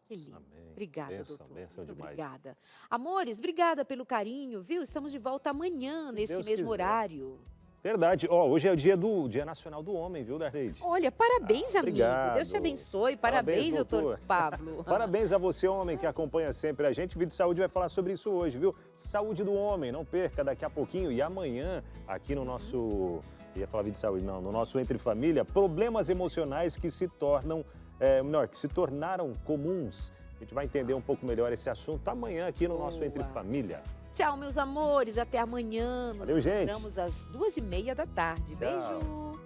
Que lindo. Amém. Obrigada, Bênção, doutor. bênção Muito demais. obrigada. Amores, obrigada pelo carinho, viu? Estamos de volta amanhã, nesse Deus mesmo quiser. horário. Verdade. Ó, hoje é o Dia Nacional do Homem, viu, Darleide? Olha, parabéns, amigo. obrigado. Deus te abençoe. Parabéns, doutor doutor. Pablo. Parabéns a você, homem, que acompanha sempre a gente. O Vídeo de Saúde vai falar sobre isso hoje, viu? Saúde do homem, não perca daqui a pouquinho. E amanhã, aqui no nosso... ia falar Vídeo de Saúde, não. No nosso Entre Família, problemas emocionais que se tornam... que se tornaram comuns. A gente vai entender um pouco melhor esse assunto amanhã aqui no nosso Entre Família. Tchau, meus amores. Até amanhã. Nos Valeu, gente. encontramos às 2h30 da tarde. Tchau. Beijo.